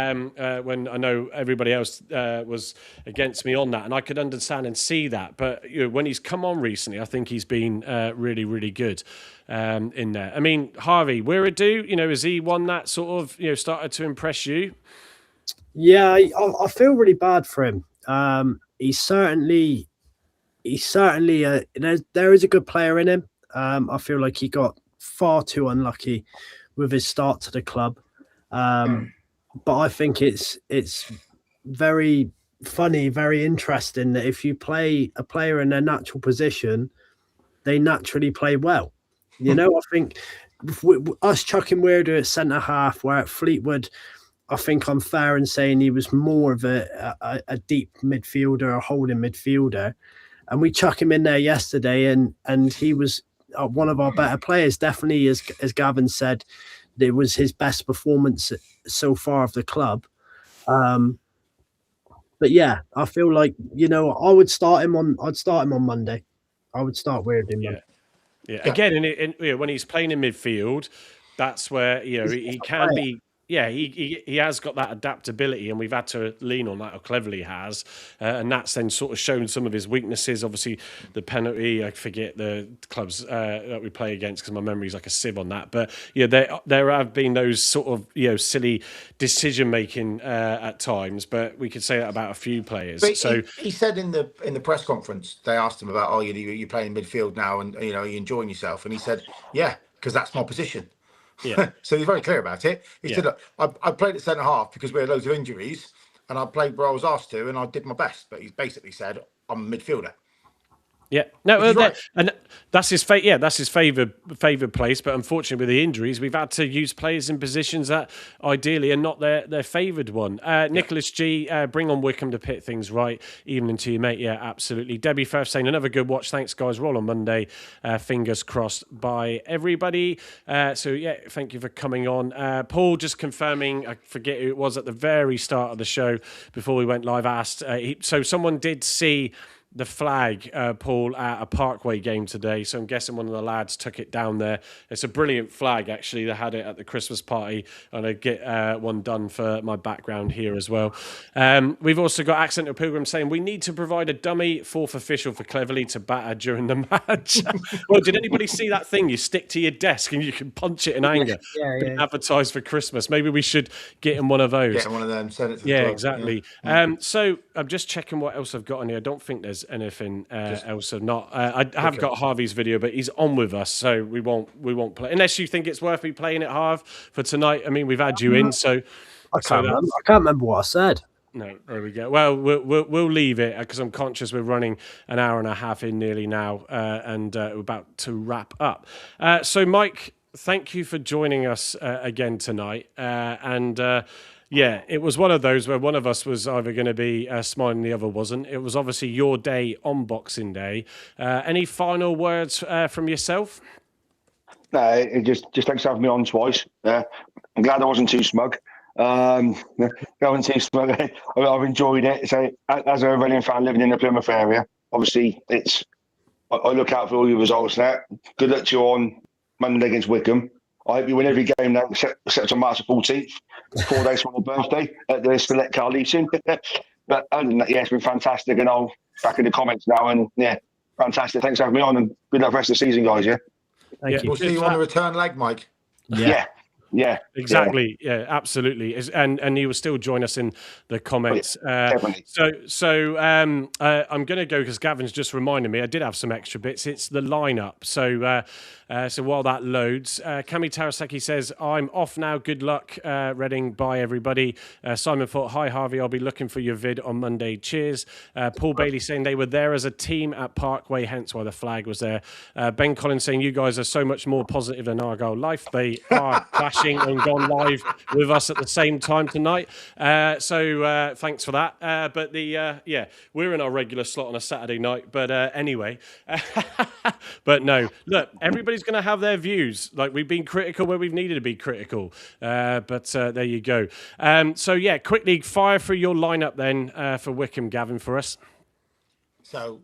when I know everybody else was against me on that, and I could understand and see that. But when he's come on recently, I think he's been really, really good in there. I mean, Harvey Wiradou, has he one that sort of started to impress you? Yeah, I feel really bad for him. He's certainly there is a good player in him. I feel like he got far too unlucky with his start to the club. But I think it's very funny, very interesting that if you play a player in their natural position, they naturally play well. I think us chucking Wiradou at centre half, where at Fleetwood, I think I'm fair in saying he was more of a deep midfielder, a holding midfielder, and we chuck him in there yesterday, and he was one of our better players. Definitely, as Gavin said, it was his best performance so far of the club. But yeah, I feel like I would start him on. I'd start him on Monday. I would start Wiradou. Yeah. Again, when he's playing in midfield, that's where he can be. Yeah, he has got that adaptability, and we've had to lean on that, or cleverly has, and that's then sort of shown some of his weaknesses. Obviously, the penalty, I forget the clubs that we play against because my memory's like a sieve on that. But yeah, there have been those sort of silly decision making at times, but we could say that about a few players. But So he said in the press conference, they asked him about, you're playing midfield now, and are you enjoying yourself? And he said, yeah, because that's my position. yeah, So he's very clear about it. He Yeah. said, look, I played at centre half because we had loads of injuries, and I played where I was asked to, and I did my best. But he's basically said, I'm a midfielder. Yeah, no, Which is right. and that's his that's his favoured place. But unfortunately, with the injuries, we've had to use players in positions that ideally are not their favoured one. Nicholas G, bring on Wickham to pit things right. Evening to you, mate. Yeah, absolutely. Debbie Firth saying another good watch. Thanks, guys. Roll on Monday. Fingers crossed by everybody. So yeah, thank you for coming on. Paul just confirming. I forget who it was at the very start of the show before we went live. Asked so someone did see the flag, Paul, at a Parkway game today. So I'm guessing one of the lads took it down there. It's a brilliant flag, actually. They had it at the Christmas party, and I get one done for my background here as well. We've also got Accidental Pilgrim saying we need to provide a dummy fourth official for Cleverly to batter during the match. Well, did anybody see that thing? You stick to your desk and you can punch it in anger. Yeah. Advertised for Christmas. Maybe we should get him one of those. Get one of them, send it to the Yeah, club. exactly. Yeah. So I'm just checking what else I've got on here. I don't think there's anything else. Or not. I have got Harvey's video, but he's on with us, so we won't play unless you think it's worth me playing it, Harv, for tonight. I mean, we've had you in, so I can't remember what I said. No, there we go. Well, we'll leave it because I'm conscious we're running an hour and a half in nearly now, and we're about to wrap up. So, Mike, thank you for joining us again tonight, yeah, it was one of those where one of us was either going to be smiling, the other wasn't. It was obviously your day on Boxing Day. Any final words from yourself? No, it just thanks for having me on twice. I'm glad I wasn't too smug. Going too smug. I've enjoyed it. So, as a Reading fan living in the Plymouth area, obviously I look out for all your results there. Good luck to you on Monday against Wickham. I hope you win every game now, except on March 14th. It's 4 days from my birthday at the Select Car Leasing. But other than that, yeah, it's been fantastic. And I'll back in the comments now. And yeah, fantastic. Thanks for having me on. And good luck for the rest of the season, guys. Yeah. Thank you. We'll see you on the return leg, Mike. Yeah. Exactly. Yeah, absolutely. And he will still join us in the comments. Definitely. So I'm going to go because Gavin's just reminded me I did have some extra bits. It's the lineup. So while that loads, Kami Tarasaki says, I'm off now. Good luck, Reading. Bye, everybody. Simon thought, hi, Harvey. I'll be looking for your vid on Monday. Cheers. Paul Bailey saying they were there as a team at Parkway, hence why the flag was there. Ben Collins saying you guys are so much more positive than Argyle Life. They are clashing and gone live with us at the same time tonight. So thanks for that. But we're in our regular slot on a Saturday night. But anyway, but no, look, everybody's going to have their views. Like we've been critical where we've needed to be critical. But there you go. So yeah, quickly fire through your lineup then for Wickham, Gavin, for us. So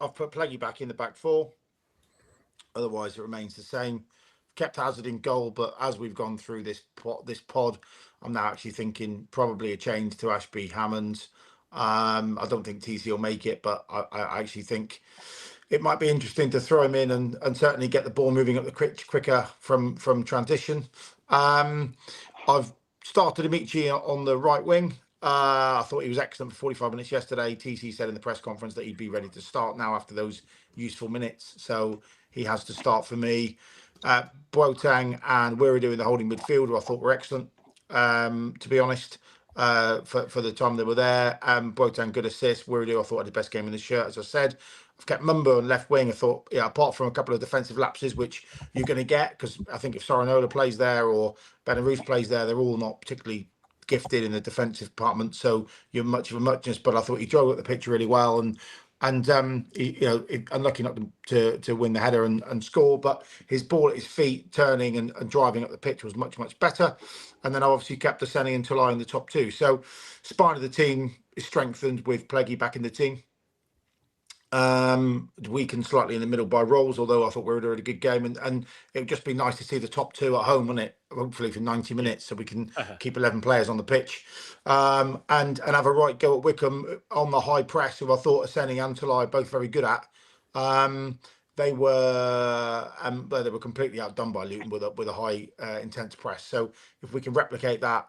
I've put Pleggy back in the back four. Otherwise, it remains the same. Kept Hazard in goal, but as we've gone through this pod, I'm now actually thinking probably a change to Ashby Hammond. I don't think TC will make it, but I actually think it might be interesting to throw him in and certainly get the ball moving up the quicker from transition. I've started Ameachi on the right wing. I thought he was excellent for 45 minutes yesterday. TC said in the press conference that he'd be ready to start now after those useful minutes. So he has to start for me. Boateng and Wiridu in the holding midfield, who I thought were excellent, to be honest, for the time they were there. Boateng, good assist. Wiridu, I thought had the best game in the shirt, as I said. I've kept Mumbo on left wing. I thought, apart from a couple of defensive lapses, which you're going to get, because I think if Sorinola plays there or Benarouz plays there, they're all not particularly gifted in the defensive department. So you're much of a muchness, but I thought he drove up the pitch really well and unlucky not to win the header and score, but his ball at his feet, turning and driving up the pitch was much better. And then I obviously kept Aseni and Tolaj in the top two. So spine of the team is strengthened with Pleggy back in the team. Weakened slightly in the middle by Rolls, although I thought we were doing a good game, and it would just be nice to see the top two at home, wouldn't it? hopefully for 90 minutes, so we can keep 11 players on the pitch, and have a right go at Wickham on the high press, who I thought Aseni and Tolaj are both very good at. They were completely outdone by Luton with a high intense press. So if we can replicate that,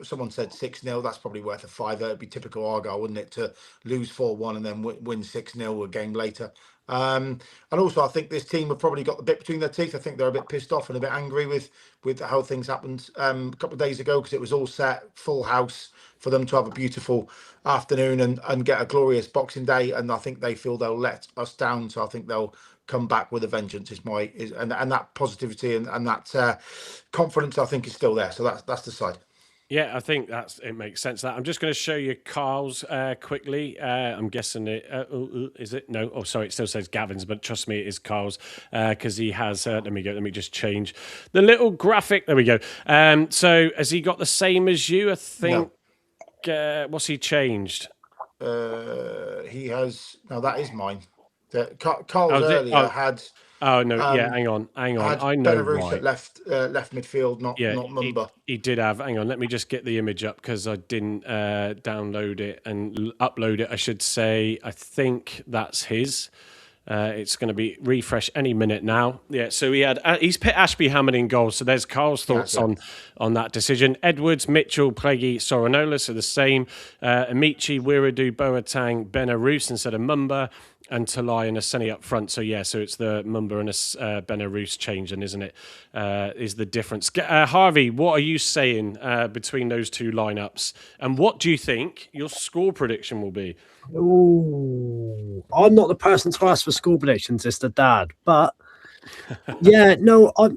someone said 6-0. That's probably worth a fiver. It'd be typical Argyle, wouldn't it, to lose 4-1 and then win 6-0 a game later. And also, I think this team have probably got the bit between their teeth. I think they're a bit pissed off and a bit angry with how things happened a couple of days ago, because it was all set, full house, for them to have a beautiful afternoon and get a glorious Boxing Day. And I think they feel they'll let us down. So I think they'll come back with a vengeance. And that positivity and that confidence, I think, is still there. So that's the side. Yeah, I think it makes sense. That I'm just going to show you Carl's quickly. I'm guessing it is it? No, oh sorry, it still says Gavin's, but trust me, it is Carl's because he has. Let me just change the little graphic. There we go. So has he got the same as you? I think. No. What's he changed? He has. No, that is mine. Carl's earlier had. Oh no! Yeah, hang on. I know why. At left midfield, not Mumba. He did have. Hang on, let me just get the image up because I didn't download it and upload it. I should say. I think that's his. It's going to be refresh any minute now. Yeah, so he's put Ashby Hammond in goal. So there's Carl's thoughts on that decision. Edwards, Mitchell, Pleggy, Soranola are the same. Ameachi, Wiradou, Boateng, Benarous instead of Mumba, and Tolaj and Aseni up front. So yeah, so it's the Mumba and Benarous changing, isn't it? Is the difference. Harvey, what are you saying between those two lineups? And what do you think your score prediction will be? Oh, I'm not the person to ask for score predictions, it's the dad. But yeah, no, I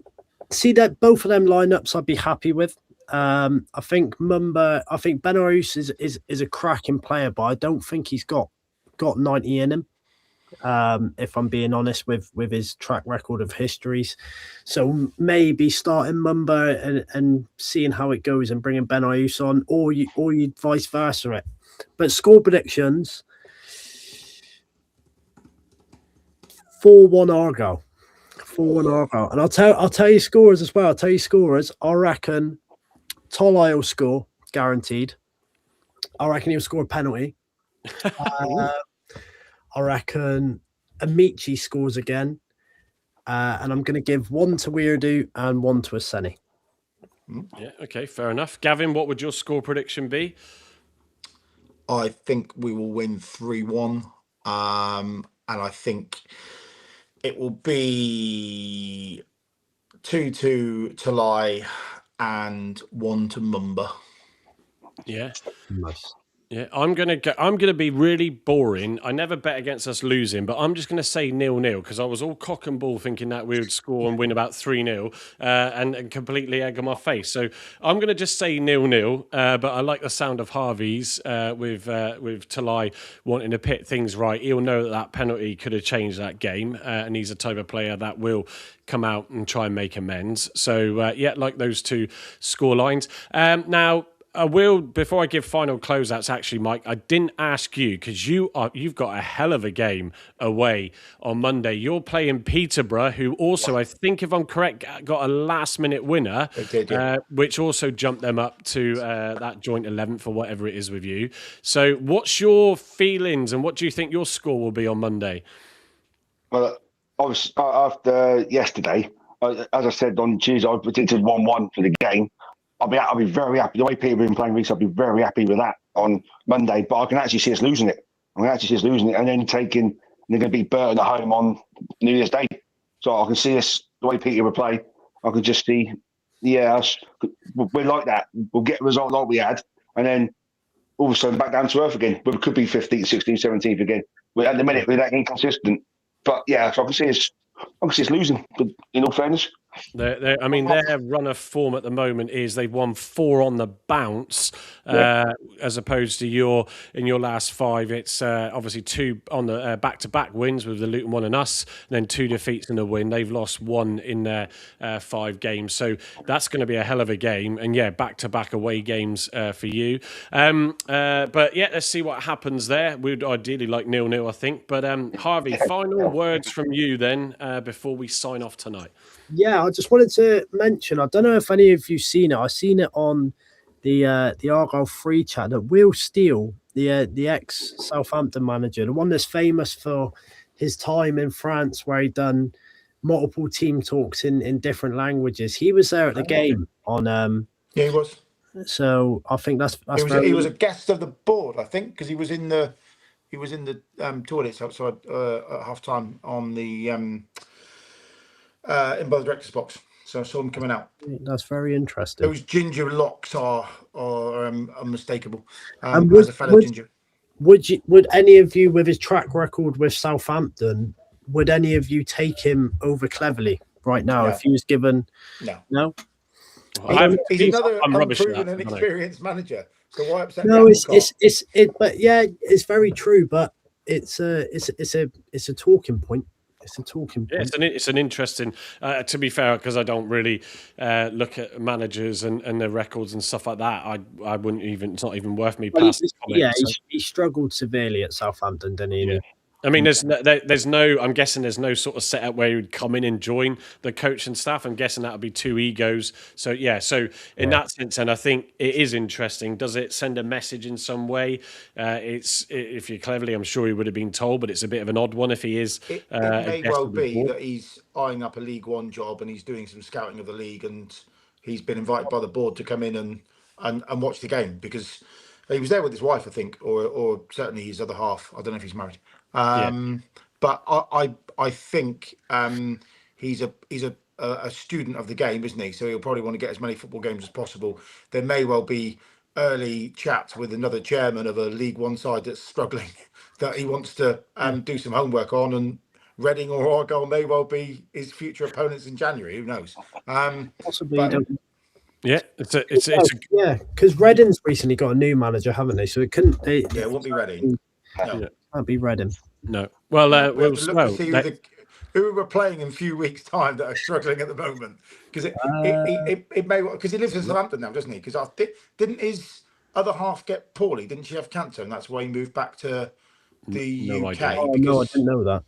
see that both of them lineups I'd be happy with. I think Benarous is a cracking player, but I don't think he's got 90 in him. If I'm being honest with his track record of histories. So maybe starting Mumba and seeing how it goes and bringing Benarous on, or you vice versa it. But score predictions: 4-1 Argyle. 4-1 Argyle. And I'll tell you scores as well. I'll tell you scorers. I reckon Tolaj will score, guaranteed. I reckon he'll score a penalty. I reckon Ameachi scores again. And I'm going to give one to Wiradou and one to Aseni. Yeah, okay, fair enough. Gavin, what would your score prediction be? I think we will win 3-1. And I think it will be 2-2 Tolaj and 1 to Mumba. Yeah. Nice. Yeah, I'm gonna be really boring. I never bet against us losing, but I'm just gonna say 0-0 because I was all cock and ball thinking that we would score and win about 3-0 and completely egg on my face. So I'm gonna just say 0-0. But I like the sound of Harvey's with Tolaj wanting to pit things right. He'll know that penalty could have changed that game, and he's the type of player that will come out and try and make amends. So yeah, like those two score lines. Now. I will, before I give final closeouts, actually, Mike, I didn't ask you because you've got a hell of a game away on Monday. You're playing Peterborough, who also, I think, if I'm correct, got a last-minute winner, which also jumped them up to that joint 11th or whatever it is with you. So what's your feelings and what do you think your score will be on Monday? Well, obviously, after yesterday, as I said on Tuesday, I predicted 1-1 for the game. I'll be very happy. The way Peter have been playing recently, I'll be very happy with that on Monday. But I can actually see us losing it. And then they're going to beat Burton at home on New Year's Day. So I can see us, the way Peter will play, I can just see, we're like that. We'll get a result like we had. And then all of a sudden back down to earth again. But it could be 15th, 16th, 17th again. At the minute, we're that inconsistent. But yeah, so I can see us losing, but in all fairness. Their run of form at the moment is they've won 4 on the bounce, as opposed to in your last 5. It's obviously 2 on the back-to-back wins with the Luton one and us, and then 2 defeats and a win. They've lost 1 in their 5 games, so that's going to be a hell of a game. And yeah, back-to-back away games for you. But yeah, let's see what happens there. We'd ideally like 0-0, I think. But Harvey, final words from you then before we sign off tonight. Yeah, I just wanted to mention, I don't know if any of you've seen it. I've seen it on the Argyle free chat that Will Steele, the ex Southampton manager, the one that's famous for his time in France where he done multiple team talks in different languages. He was there at the game on Yeah, he was. so I think that's He very was a guest of the board, I think, because he was in the toilets outside at half time on the in by the director's box. So I saw him coming out. that's very interesting. Those ginger locks are unmistakable. And As a fellow ginger. Would any of you, with his track record with Southampton, would any of you take him over Cleverley right now if he was given? No. He's another unproven and experienced manager. So why upset? No, but yeah, it's very true. But it's a talking point. It's a talking point. Yeah, it's an interesting. To be fair, because I don't really look at managers and their records and stuff like that. I wouldn't even. It's not even worth me passing. He struggled severely at Southampton, didn't he? Yeah. I mean, there's no. I'm guessing there's no sort of setup where he would come in and join the coach and staff. I'm guessing that would be two egos. So yeah. So in that sense, and I think it is interesting. Does it send a message in some way? If you're Cleverly, I'm sure he would have been told, but it's a bit of an odd one if he is. It may well be that he's eyeing up a League One job and he's doing some scouting of the league, and he's been invited by the board to come in and watch the game because he was there with his wife, I think, or certainly his other half. I don't know if he's married. But I think he's a student of the game, isn't he? So he'll probably want to get as many football games as possible. There may well be early chats with another chairman of a League One side that's struggling that he wants to do some homework on, and Reading or Argyle may well be his future opponents in January. Who knows? Possibly. Yeah, because Reading's recently got a new manager, haven't they? So it couldn't. It won't be Reading. No. Can't be Reading. No. Well, we'll to see who we're playing in a few weeks' time that are struggling at the moment, because it may, because he lives in Southampton now, doesn't he? Because didn't his other half get poorly? Didn't she have cancer, and that's why he moved back to the UK? No, I didn't know that.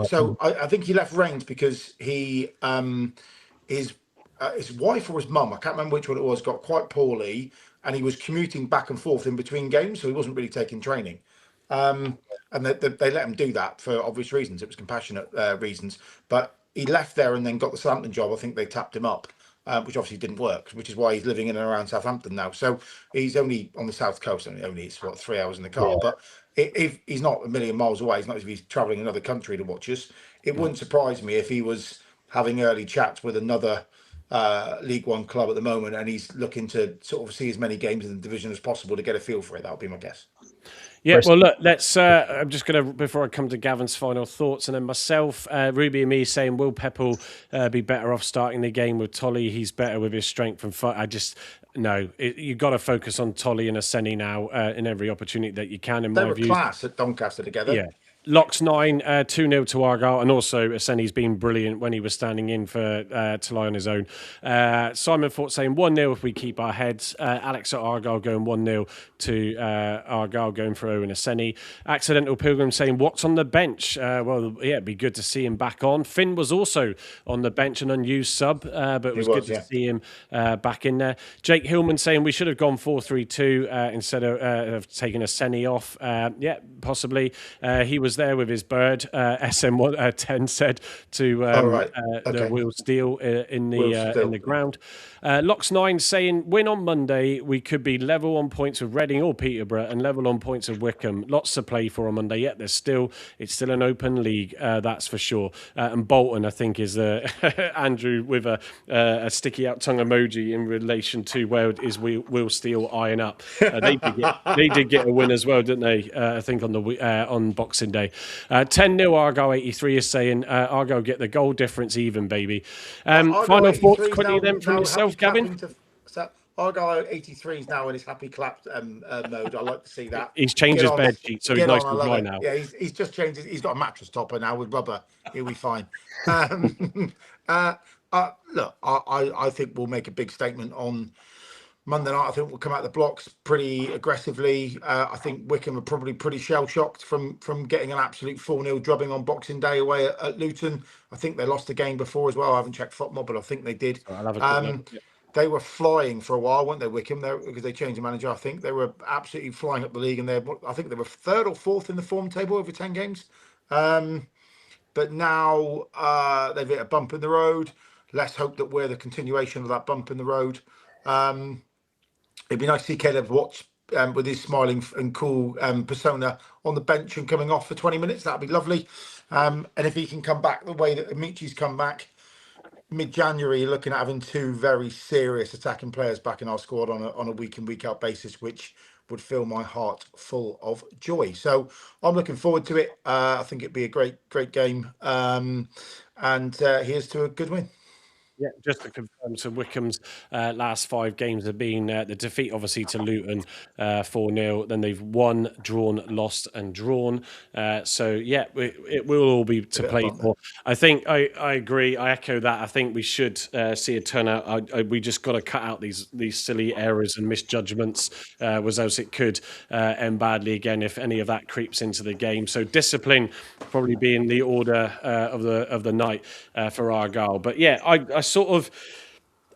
So I think he left Reigns because his wife or his mum, I can't remember which one it was, got quite poorly, and he was commuting back and forth in between games, so he wasn't really taking training. And they let him do that for obvious reasons. It was compassionate reasons. But he left there and then got the Southampton job. I think they tapped him up, which obviously didn't work, which is why he's living in and around Southampton now. So he's only on the south coast, and only it's 3 hours in the car. Yeah. But if he's not a million miles away, it's not as if he's travelling another country to watch us. It wouldn't surprise me if he was having early chats with another League One club at the moment, and he's looking to sort of see as many games in the division as possible to get a feel for it. That would be my guess. Yeah, well, look, let's. I'm just going to, before I come to Gavin's final thoughts, and then myself, Ruby and me saying, will Peppel be better off starting the game with Tolaj? He's better with his strength and fight. You've got to focus on Tolaj and Aseni now in every opportunity that you can, in my view. They were class at Doncaster together. Yeah. Locks 9, 2-0 to Argyle, and also Aseni's been brilliant when he was standing in for Tolaj on his own. Simon Fort saying 1-0 if we keep our heads. Alex at Argyle going 1-0 to Argyle, going for Owen Aseni. Accidental Pilgrim saying, what's on the bench? It'd be good to see him back on. Finn was also on the bench, an unused sub, but it was good to see him back in there. Jake Hillman saying we should have gone 4-3-2 instead of taking Aseni off. Possibly. He was there with his bird. SM10 said to the Will Steele in the ground. Locks 9 saying win on Monday. We could be level on points with Reading or Peterborough and level on points with Wickham. Lots to play for on Monday. Yet it's still an open league. That's for sure. And Bolton, I think, is Andrew with a sticky out tongue emoji in relation to where is Will Steele eyeing up. They did get a win as well, didn't they? I think on Boxing Day. 10-0 Argyle 83 is saying Argyle get the goal difference even, baby. Final thoughts quickly then from yourself, Gavin. Argyle 83 is now in his happy clap mode. I like to see that. He's changed his bed sheet, so he's nice and dry now. Yeah, he's just changed. He's got a mattress topper now with rubber. He'll be fine. Look, I think we'll make a big statement on Monday night, I think we'll come out the blocks pretty aggressively. I think Wycombe are probably pretty shell-shocked from getting an absolute 4-0 drubbing on Boxing Day away at Luton. I think they lost the game before as well. I haven't checked FOTMOB, but I think they did. I'll have a quick look. Yeah. They were flying for a while, weren't they, Wycombe? Because they changed the manager. I think they were absolutely flying up the league, and I think they were 3rd or 4th in the form table over 10 games. But now they've hit a bump in the road. Let's hope that we're the continuation of that bump in the road. It'd be nice to see Caleb watch with his smiling and cool persona on the bench and coming off for 20 minutes. That'd be lovely. And if he can come back the way that Ameachi's come back, mid-January, you're looking at having 2 very serious attacking players back in our squad on a week in, week out basis, which would fill my heart full of joy. So I'm looking forward to it. I think it'd be a great game. And here's to a good win. Yeah, just to confirm, so Wycombe's last 5 games have been the defeat, obviously, to Luton 4-0. Then they've won, drawn, lost, and drawn. So, yeah, it will all be to play for. I think I agree. I echo that. I think we should see a turnout. We just got to cut out these silly errors and misjudgments, was else it could end badly again if any of that creeps into the game. So discipline probably being the order of the night for Argyle. But yeah,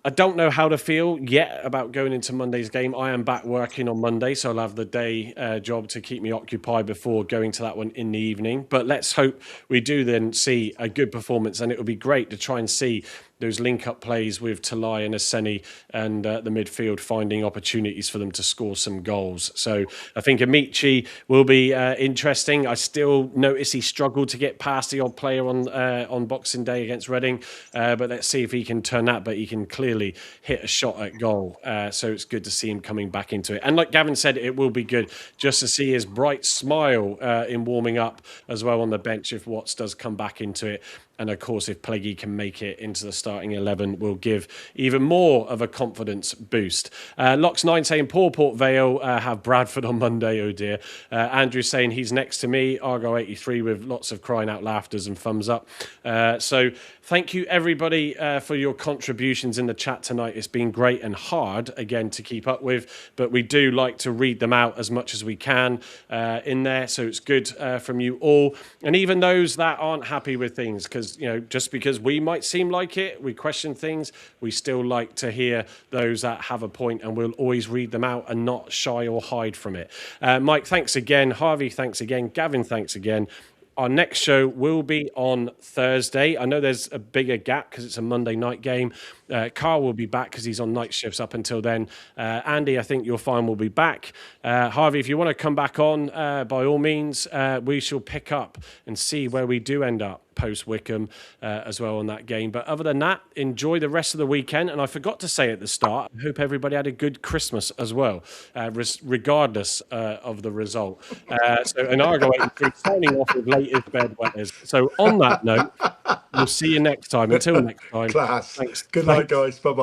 I don't know how to feel yet about going into Monday's game. I am back working on Monday, so I'll have the day job to keep me occupied before going to that one in the evening. But let's hope we do then see a good performance, and it would be great to try and see those link-up plays with Tolaj and Aseni and the midfield, finding opportunities for them to score some goals. So I think Ameachi will be interesting. I still notice he struggled to get past the odd player on Boxing Day against Reading, but let's see if he can turn that. But he can clearly hit a shot at goal. So it's good to see him coming back into it. And like Gavin said, it will be good just to see his bright smile in warming up as well on the bench if Watts does come back into it. And of course, if Plaguey can make it into the starting 11, will give even more of a confidence boost. Locks9 saying poor Port Vale have Bradford on Monday. Oh dear. Andrew saying he's next to me. Argo 83 with lots of crying out laughters and thumbs up. So thank you everybody for your contributions in the chat tonight. It's been great and hard again to keep up with, but we do like to read them out as much as we can in there. So it's good from you all, and even those that aren't happy with things, because just because we might seem like it, we question things, we still like to hear those that have a point, and we'll always read them out and not shy or hide from it. Mike, thanks again. Harvey, thanks again. Gavin, thanks again. Our next show will be on Thursday. I know there's a bigger gap because it's a Monday night game. Carl will be back because he's on night shifts up until then. Andy, I think you'll find will be back. Harvey, if you want to come back on, by all means, we shall pick up and see where we do end up post Wycombe as well on that game. But other than that, enjoy the rest of the weekend. And I forgot to say at the start, I hope everybody had a good Christmas as well, regardless of the result. And Argo 83 signing off with latest bedwetters. So on that note, we'll see you next time. Until next time. Class. Thanks. Good night, guys. Bye-bye.